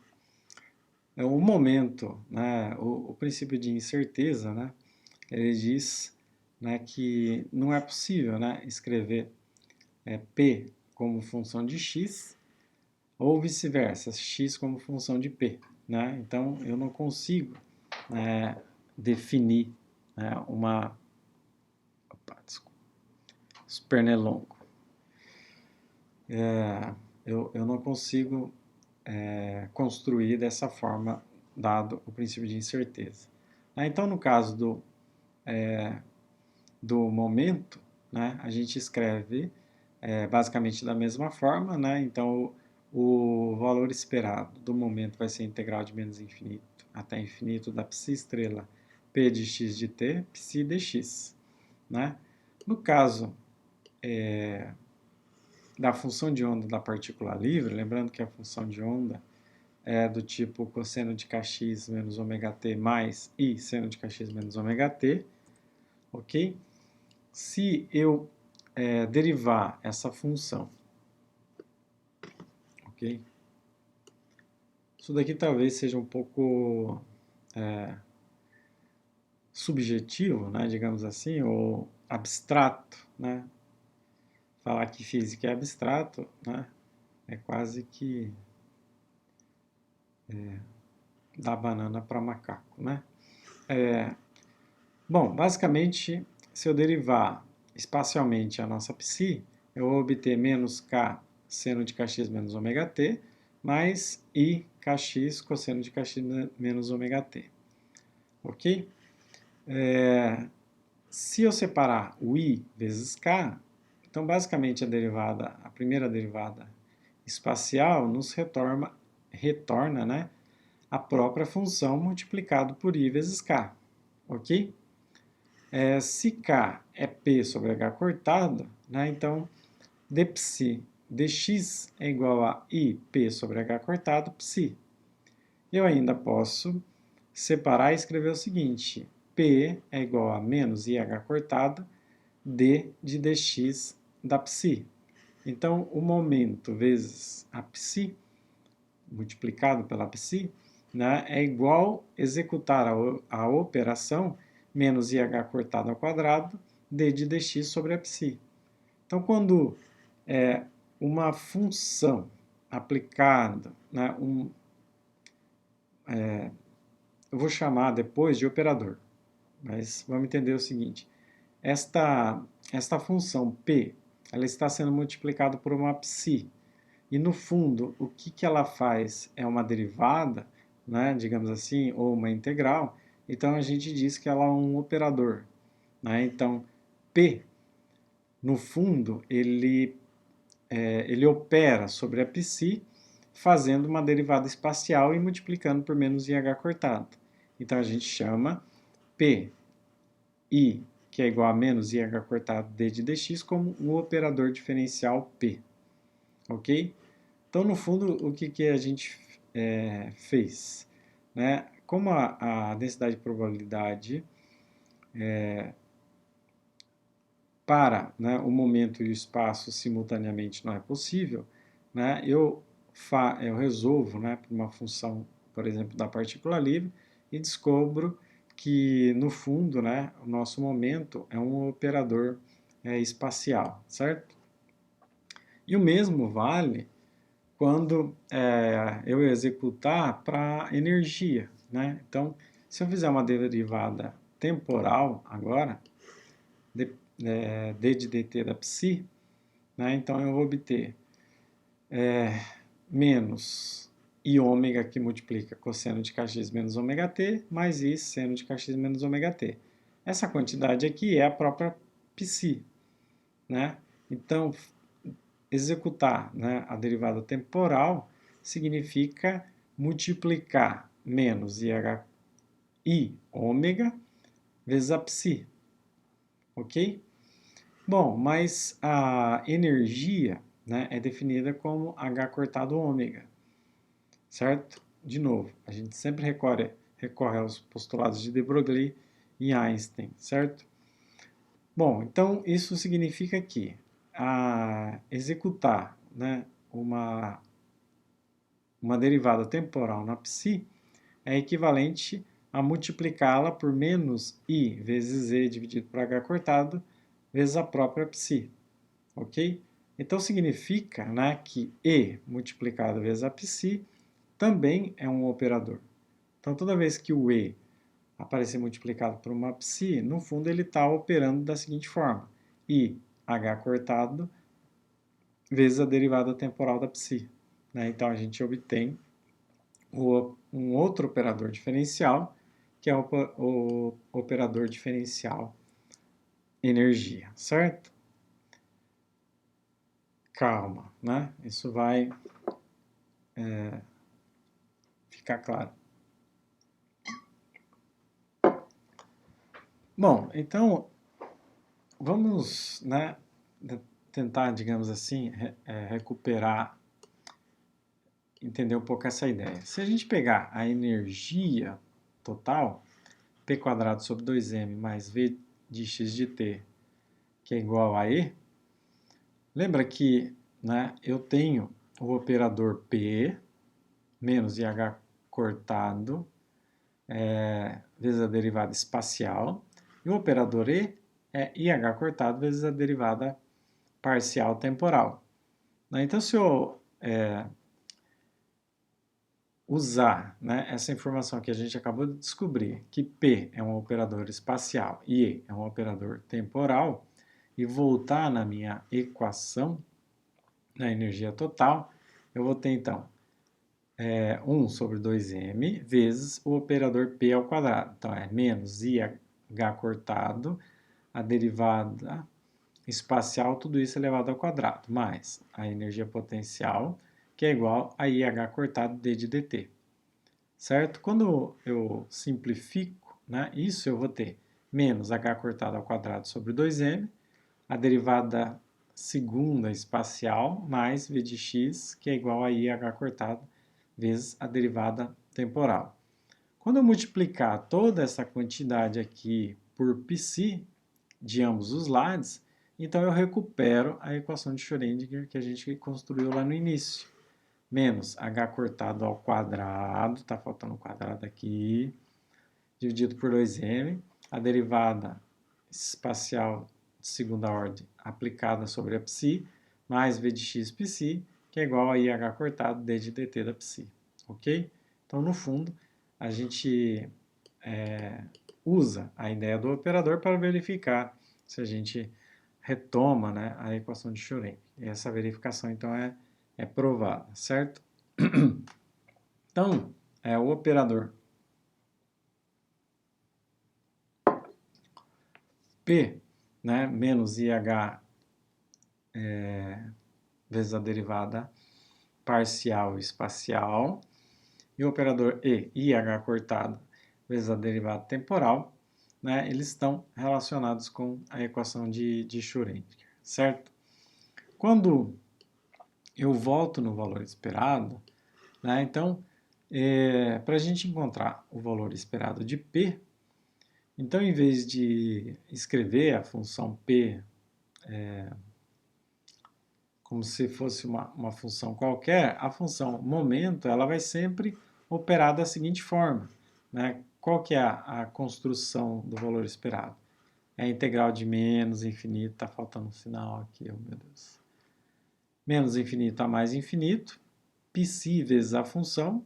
[SPEAKER 1] O momento, né, o princípio de incerteza, né, ele diz, né, que não é possível, né, escrever P como função de x ou vice-versa, x como função de P. Né? Então, eu não consigo definir, né, uma... Opa, desculpa. Pernilongo. Eu não consigo construir dessa forma, dado o princípio de incerteza. Então, no caso do momento, né, a gente escreve basicamente da mesma forma. Né? Então, o valor esperado do momento vai ser a integral de menos infinito até infinito da psi estrela p de x de t, psi dx. Né? No caso da função de onda da partícula livre, lembrando que a função de onda é do tipo cosseno de kx menos ômega t mais i seno de kx menos ômega t, ok? Se eu derivar essa função, ok? Isso daqui talvez seja um pouco subjetivo, né, digamos assim, ou abstrato, né? Falar que física é abstrato, né, é quase que dar banana para macaco, né? Bom, basicamente, se eu derivar espacialmente a nossa psi, eu vou obter menos k seno de kx menos ômega t, mais i kx cosseno de kx menos ômega t. Ok? Se eu separar o i vezes k, então basicamente a primeira derivada espacial nos retorna, né, a própria função multiplicado por i vezes k. Ok? Se k é p sobre h cortado, né, então dψ dx é igual a i p sobre h cortado psi. Eu ainda posso separar e escrever o seguinte: p é igual a menos ih cortado d de dx da psi. Então, o momento vezes a psi, multiplicado pela psi, né, é igual executar a operação menos ih cortado ao quadrado, d de dx sobre a psi. Então, quando uma função aplicada, né, eu vou chamar depois de operador, mas vamos entender o seguinte: esta função p, ela está sendo multiplicada por uma psi, e no fundo, o que ela faz é uma derivada, né, digamos assim, ou uma integral, então a gente diz que ela é um operador. Né? Então, P, no fundo, ele opera sobre a psi, fazendo uma derivada espacial e multiplicando por menos IH cortado. Então a gente chama P, I, que é igual a menos IH cortado D de dx, como um operador diferencial P. Ok? Então, no fundo, o que a gente fez? Né? Como a densidade de probabilidade para, né, o momento e o espaço simultaneamente não é possível, né, eu resolvo, né, por uma função, por exemplo, da partícula livre, e descubro que, no fundo, né, o nosso momento é um operador espacial, certo? E o mesmo vale quando eu executar para energia, né? Então, se eu fizer uma derivada temporal agora, d de dt da psi, né? Então eu vou obter menos i ômega, que multiplica cosseno de kx menos ômega t, mais i seno de kx menos ômega t. Essa quantidade aqui é a própria psi, né? Então, executar, né, a derivada temporal significa multiplicar menos i ômega vezes a psi, ok? Bom, mas a energia, né, é definida como h cortado ômega, certo? De novo, a gente sempre recorre aos postulados de de Broglie e Einstein, certo? Bom, então isso significa que executar, né, uma derivada temporal na psi é equivalente a multiplicá-la por menos i vezes z dividido por h cortado vezes a própria psi, ok? Então significa, né, que e multiplicado vezes a psi também é um operador. Então toda vez que o e aparecer multiplicado por uma psi, no fundo ele está operando da seguinte forma: i h cortado vezes a derivada temporal da psi. Né? Então a gente obtém um outro operador diferencial, que é o operador diferencial energia, certo? Calma, né? Isso vai ficar claro. Bom, então vamos, né, tentar, digamos assim, recuperar, entender um pouco essa ideia. Se a gente pegar a energia total, p quadrado sobre 2m mais v de x de t, que é igual a E, lembra que, né, eu tenho o operador P menos IH cortado vezes a derivada espacial, e o operador E é IH cortado vezes a derivada parcial temporal. Né? Então, se eu usar, né, essa informação que a gente acabou de descobrir, que P é um operador espacial e E é um operador temporal, e voltar na minha equação da energia total, eu vou ter então 1 sobre 2m vezes o operador P ao quadrado. Então é menos IH cortado, a derivada espacial, tudo isso elevado ao quadrado, mais a energia potencial, que é igual a IH cortado d de dt. Certo? Quando eu simplifico, né, isso eu vou ter menos h cortado ao quadrado sobre 2m, a derivada segunda espacial mais v de x, que é igual a IH cortado vezes a derivada temporal. Quando eu multiplicar toda essa quantidade aqui por πc de ambos os lados, então eu recupero a equação de Schrödinger que a gente construiu lá no início. Menos h cortado ao quadrado, está faltando um quadrado aqui, dividido por 2m, a derivada espacial de segunda ordem aplicada sobre a π, mais v de x πc, que é igual a IH cortado d de dt da π. Ok? Então, no fundo, a gente usa a ideia do operador para verificar se a gente retoma, né, a equação de Schrödinger. E essa verificação, então, é provada, certo? Então, o operador P, né, menos IH vezes a derivada parcial espacial, e o operador E, IH cortado, vezes a derivada temporal, né, eles estão relacionados com a equação de Schrödinger, certo? Quando eu volto no valor esperado, né, então, para a gente encontrar o valor esperado de P, então, em vez de escrever a função P como se fosse uma função qualquer, a função momento ela vai sempre operar da seguinte forma, né? Qual que é a construção do valor esperado? É a integral de menos infinito, está faltando um sinal aqui, oh meu Deus. Menos infinito a mais infinito, πc vezes a função,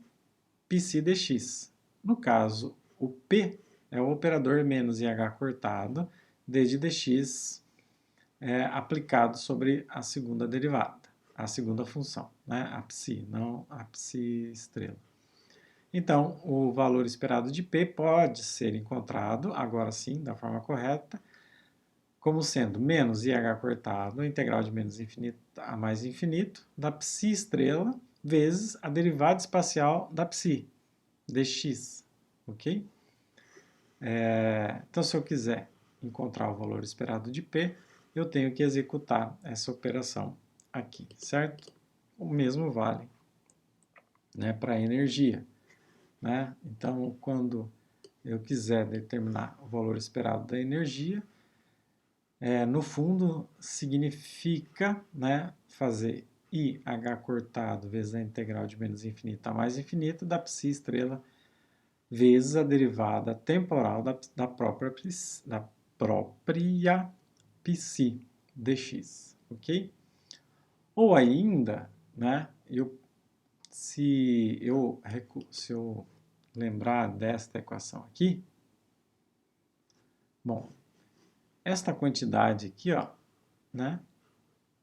[SPEAKER 1] πc dx. No caso, o P é o operador menos IH cortado, d de dx aplicado sobre a segunda derivada, a segunda função, né? A psi, não a psi estrela. Então, o valor esperado de P pode ser encontrado, agora sim, da forma correta, como sendo menos IH cortado, a integral de menos infinito a mais infinito, da psi estrela, vezes a derivada espacial da psi, dx, ok? Então, se eu quiser encontrar o valor esperado de P, eu tenho que executar essa operação aqui, certo? O mesmo vale, né, para a energia, né? Então, quando eu quiser determinar o valor esperado da energia, no fundo significa, né, fazer IH cortado vezes a integral de menos infinito a mais infinito da psi estrela vezes a derivada temporal da própria psi dx, ok? Ou ainda, né, se eu lembrar desta equação aqui, bom, esta quantidade aqui, ó, né,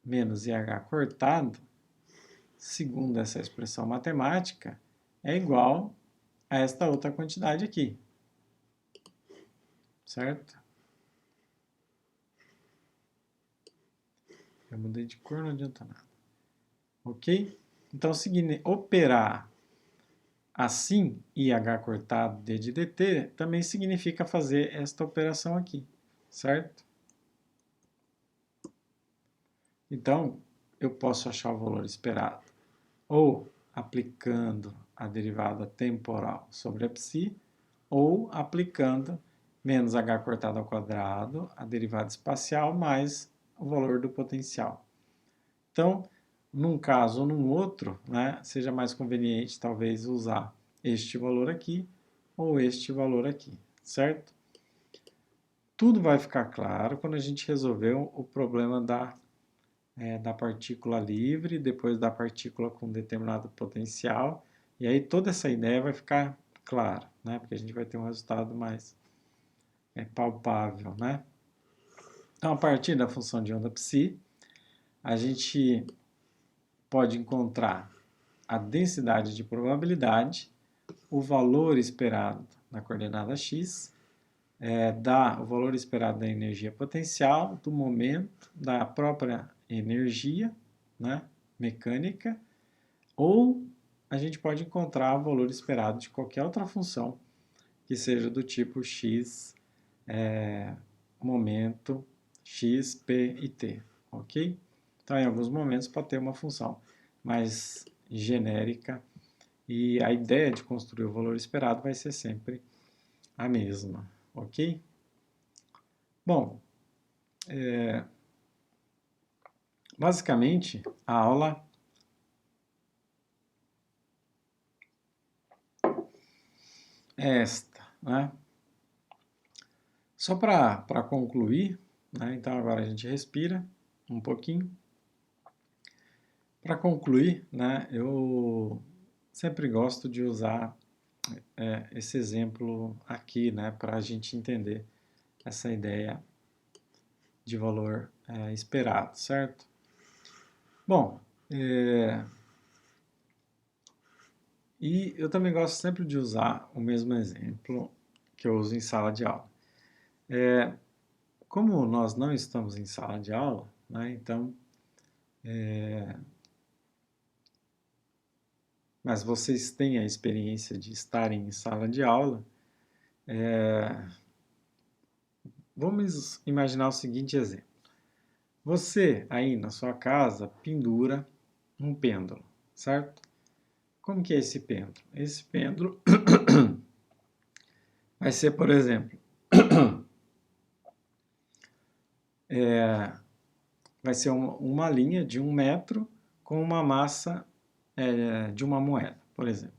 [SPEAKER 1] menos IH cortado, segundo essa expressão matemática, é igual a esta outra quantidade aqui, certo? Eu mudei de cor, não adianta nada. Ok? Então, operar assim, IH cortado d de dt, também significa fazer esta operação aqui, certo? Então, eu posso achar o valor esperado ou aplicando a derivada temporal sobre a psi, ou aplicando menos h cortado ao quadrado, a derivada espacial, mais o valor do potencial. Então, num caso ou num outro, né, seja mais conveniente talvez usar este valor aqui ou este valor aqui, certo? Tudo vai ficar claro quando a gente resolver o problema da partícula livre, depois da partícula com determinado potencial, E aí toda essa ideia vai ficar clara, né? Porque a gente vai ter um resultado mais palpável, né? Então, a partir da função de onda psi, a gente pode encontrar a densidade de probabilidade, o valor esperado na coordenada x, dá o valor esperado da energia potencial, do momento, da própria energia, né, mecânica, ou a gente pode encontrar o valor esperado de qualquer outra função que seja do tipo x, momento, x, p e t, ok? Então, em alguns momentos pode ter uma função mais genérica e a ideia de construir o valor esperado vai ser sempre a mesma, ok? Bom, basicamente a aula é esta, né? Só para concluir, né? Então agora a gente respira um pouquinho. Para concluir, né, eu sempre gosto de usar esse exemplo aqui, né, para a gente entender essa ideia de valor esperado, certo? Bom, e eu também gosto sempre de usar o mesmo exemplo que eu uso em sala de aula. Como nós não estamos em sala de aula, né, então, mas vocês têm a experiência de estarem em sala de aula, vamos imaginar o seguinte exemplo. Você aí na sua casa pendura um pêndulo, certo? Como que é esse pêndulo? Esse pêndulo vai ser, por exemplo, vai ser uma linha de 1 metro com uma massa de uma moeda, por exemplo.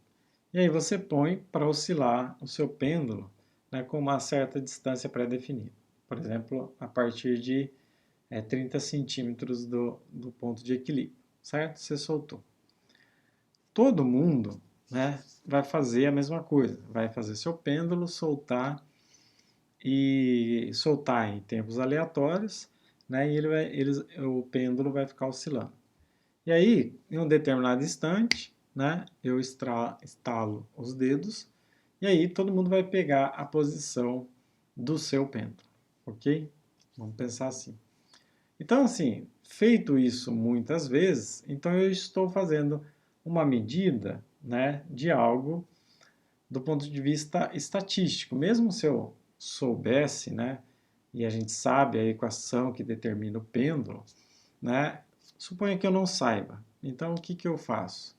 [SPEAKER 1] E aí você põe para oscilar o seu pêndulo, né, com uma certa distância pré-definida. Por exemplo, a partir de 30 centímetros do ponto de equilíbrio, certo? Você soltou. Todo mundo, né, vai fazer a mesma coisa, vai fazer seu pêndulo soltar e soltar em tempos aleatórios, né, e o pêndulo vai ficar oscilando. E aí, em um determinado instante, né, eu estalo os dedos e aí todo mundo vai pegar a posição do seu pêndulo, ok? Vamos pensar assim. Então, assim, feito isso muitas vezes, então eu estou fazendo uma medida, né, de algo do ponto de vista estatístico. Mesmo se eu soubesse, né, e a gente sabe a equação que determina o pêndulo, né, suponha que eu não saiba. Então, o que eu faço?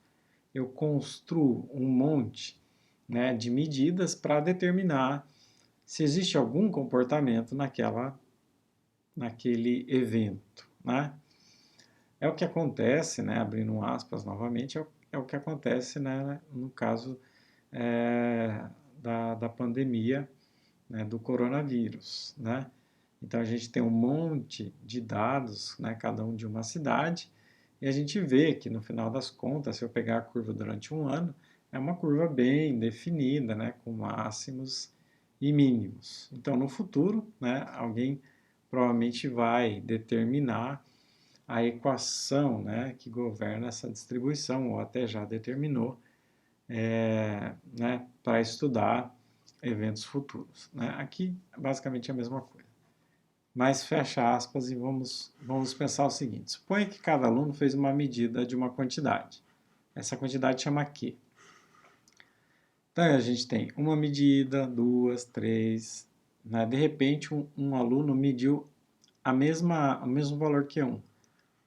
[SPEAKER 1] Eu construo um monte, né, de medidas para determinar se existe algum comportamento naquele evento, né? É o que acontece, né, abrindo aspas novamente, é o que acontece, né, no caso da pandemia, né, do coronavírus, né? Então a gente tem um monte de dados, né, cada um de uma cidade, e a gente vê que no final das contas, se eu pegar a curva durante um ano, é uma curva bem definida, né, com máximos e mínimos. Então no futuro, né, alguém provavelmente vai determinar a equação, né, que governa essa distribuição, ou até já determinou, né, para estudar eventos futuros, né? Aqui, basicamente, é a mesma coisa. Mas fecha aspas e vamos pensar o seguinte. Suponha que cada aluno fez uma medida de uma quantidade. Essa quantidade chama Q. Então, a gente tem uma medida, duas, três, né? De repente, um aluno mediu o mesmo valor Q1.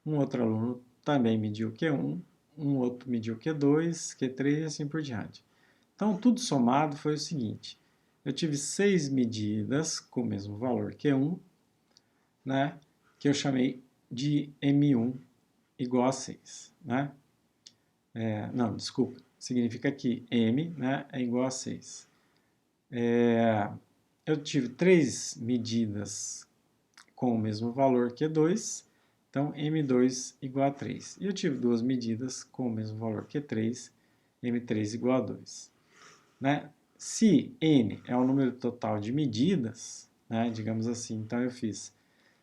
[SPEAKER 1] Um outro aluno também mediu Q1, um outro mediu Q2, Q3 e assim por diante. Então, tudo somado foi o seguinte, eu tive 6 medidas com o mesmo valor Q1, né, que eu chamei de M1 igual a 6. Né? Não, desculpa, significa que M, né, é igual a 6. Eu tive 3 medidas com o mesmo valor Q2, então M2 igual a 3. E eu tive 2 medidas com o mesmo valor Q3, M3 igual a 2. Né? Se N é o número total de medidas, né, digamos assim, então eu fiz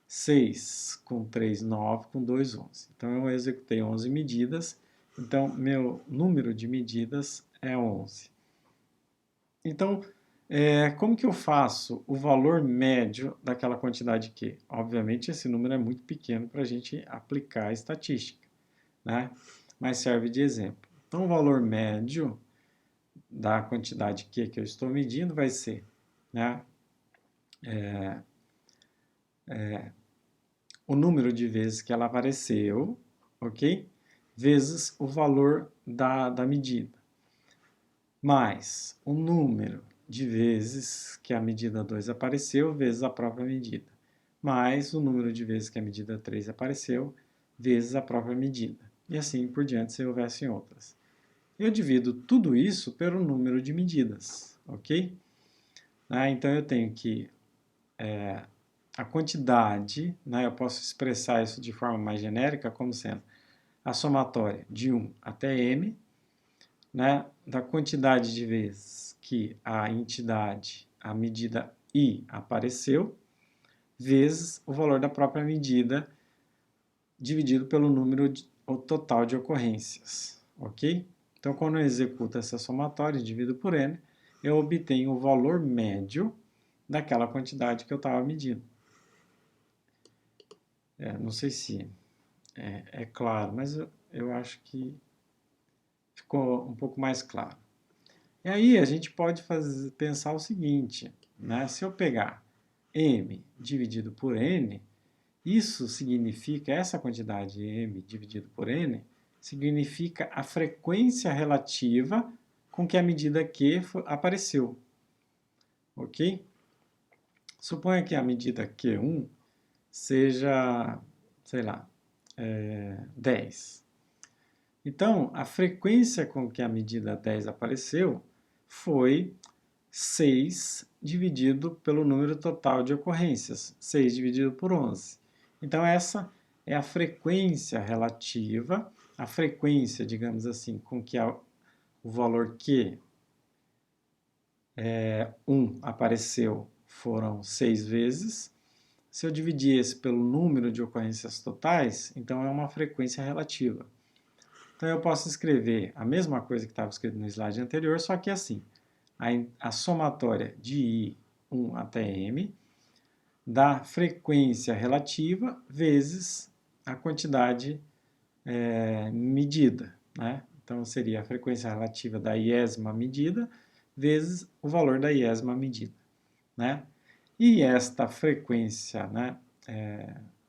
[SPEAKER 1] 6 com 3, 9, com 2, 11. Então eu executei 11 medidas, então meu número de medidas é 11. Então, como que eu faço o valor médio daquela quantidade Q? Obviamente esse número é muito pequeno para a gente aplicar a estatística, né? Mas serve de exemplo. Então o valor médio da quantidade Q que eu estou medindo vai ser, né, o número de vezes que ela apareceu, ok? Vezes o valor da medida, mais o número de vezes que a medida 2 apareceu, vezes a própria medida, mais o número de vezes que a medida 3 apareceu, vezes a própria medida. E assim por diante, se houvessem outras. Eu divido tudo isso pelo número de medidas, ok? Então eu tenho que a quantidade, né, eu posso expressar isso de forma mais genérica como sendo a somatória de 1 até m, né, da quantidade de vezes que a entidade, a medida I apareceu, vezes o valor da própria medida dividido pelo número o total de ocorrências, ok? Então, quando eu executo essa somatória e divido por n, eu obtenho o valor médio daquela quantidade que eu estava medindo. Não sei se é claro, mas eu acho que ficou um pouco mais claro. E aí a gente pode pensar o seguinte, né? Se eu pegar m dividido por n, isso significa, essa quantidade m dividido por n, significa a frequência relativa com que a medida Q apareceu. Ok? Suponha que a medida Q1 seja, sei lá, 10. Então, a frequência com que a medida 10 apareceu foi 6 dividido pelo número total de ocorrências, 6 dividido por 11. Então, essa é a frequência relativa, a frequência, digamos assim, com que o valor Q 1 apareceu foram 6 vezes. Se eu dividir esse pelo número de ocorrências totais, então é uma frequência relativa. Então eu posso escrever a mesma coisa que estava escrito no slide anterior, só que assim, a somatória de I1 até M da frequência relativa vezes a quantidade medida, né? Então seria a frequência relativa da iésima medida vezes o valor da iésima medida, né? E esta frequência, né,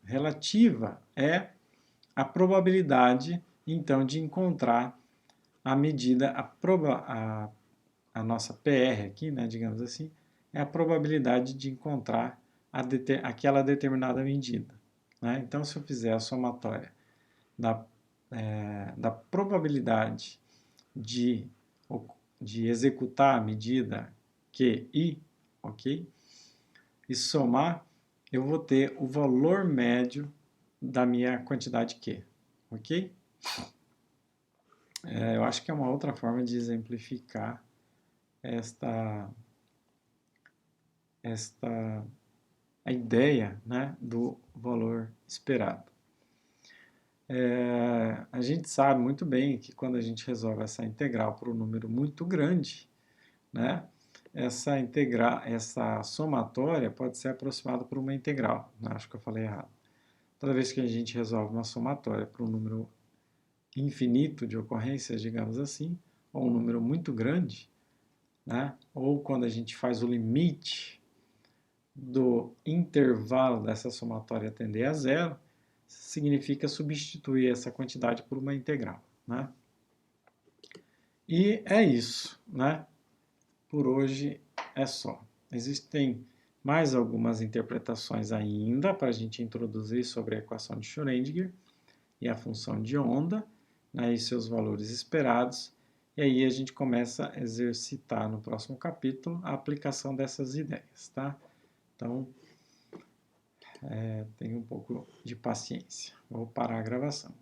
[SPEAKER 1] relativa é a probabilidade, então, de encontrar a medida, a nossa PR aqui, né, digamos assim, é a probabilidade de encontrar aquela determinada medida, né? Então, se eu fizer a somatória da probabilidade de executar a medida QI, ok? E somar, eu vou ter o valor médio da minha quantidade Q, ok? Eu acho que é uma outra forma de exemplificar a ideia, né, do valor esperado. A gente sabe muito bem que quando a gente resolve essa integral por um número muito grande, né, essa somatória pode ser aproximada por uma integral. Acho que eu falei errado. Toda vez que a gente resolve uma somatória por um número infinito de ocorrências, digamos assim, ou um número muito grande, né, ou quando a gente faz o limite do intervalo dessa somatória tender a zero, significa substituir essa quantidade por uma integral, né? E é isso, né? Por hoje é só. Existem mais algumas interpretações ainda para a gente introduzir sobre a equação de Schrödinger e a função de onda, né, e seus valores esperados, e aí a gente começa a exercitar no próximo capítulo a aplicação dessas ideias, tá? Então, tenha um pouco de paciência. Vou parar a gravação.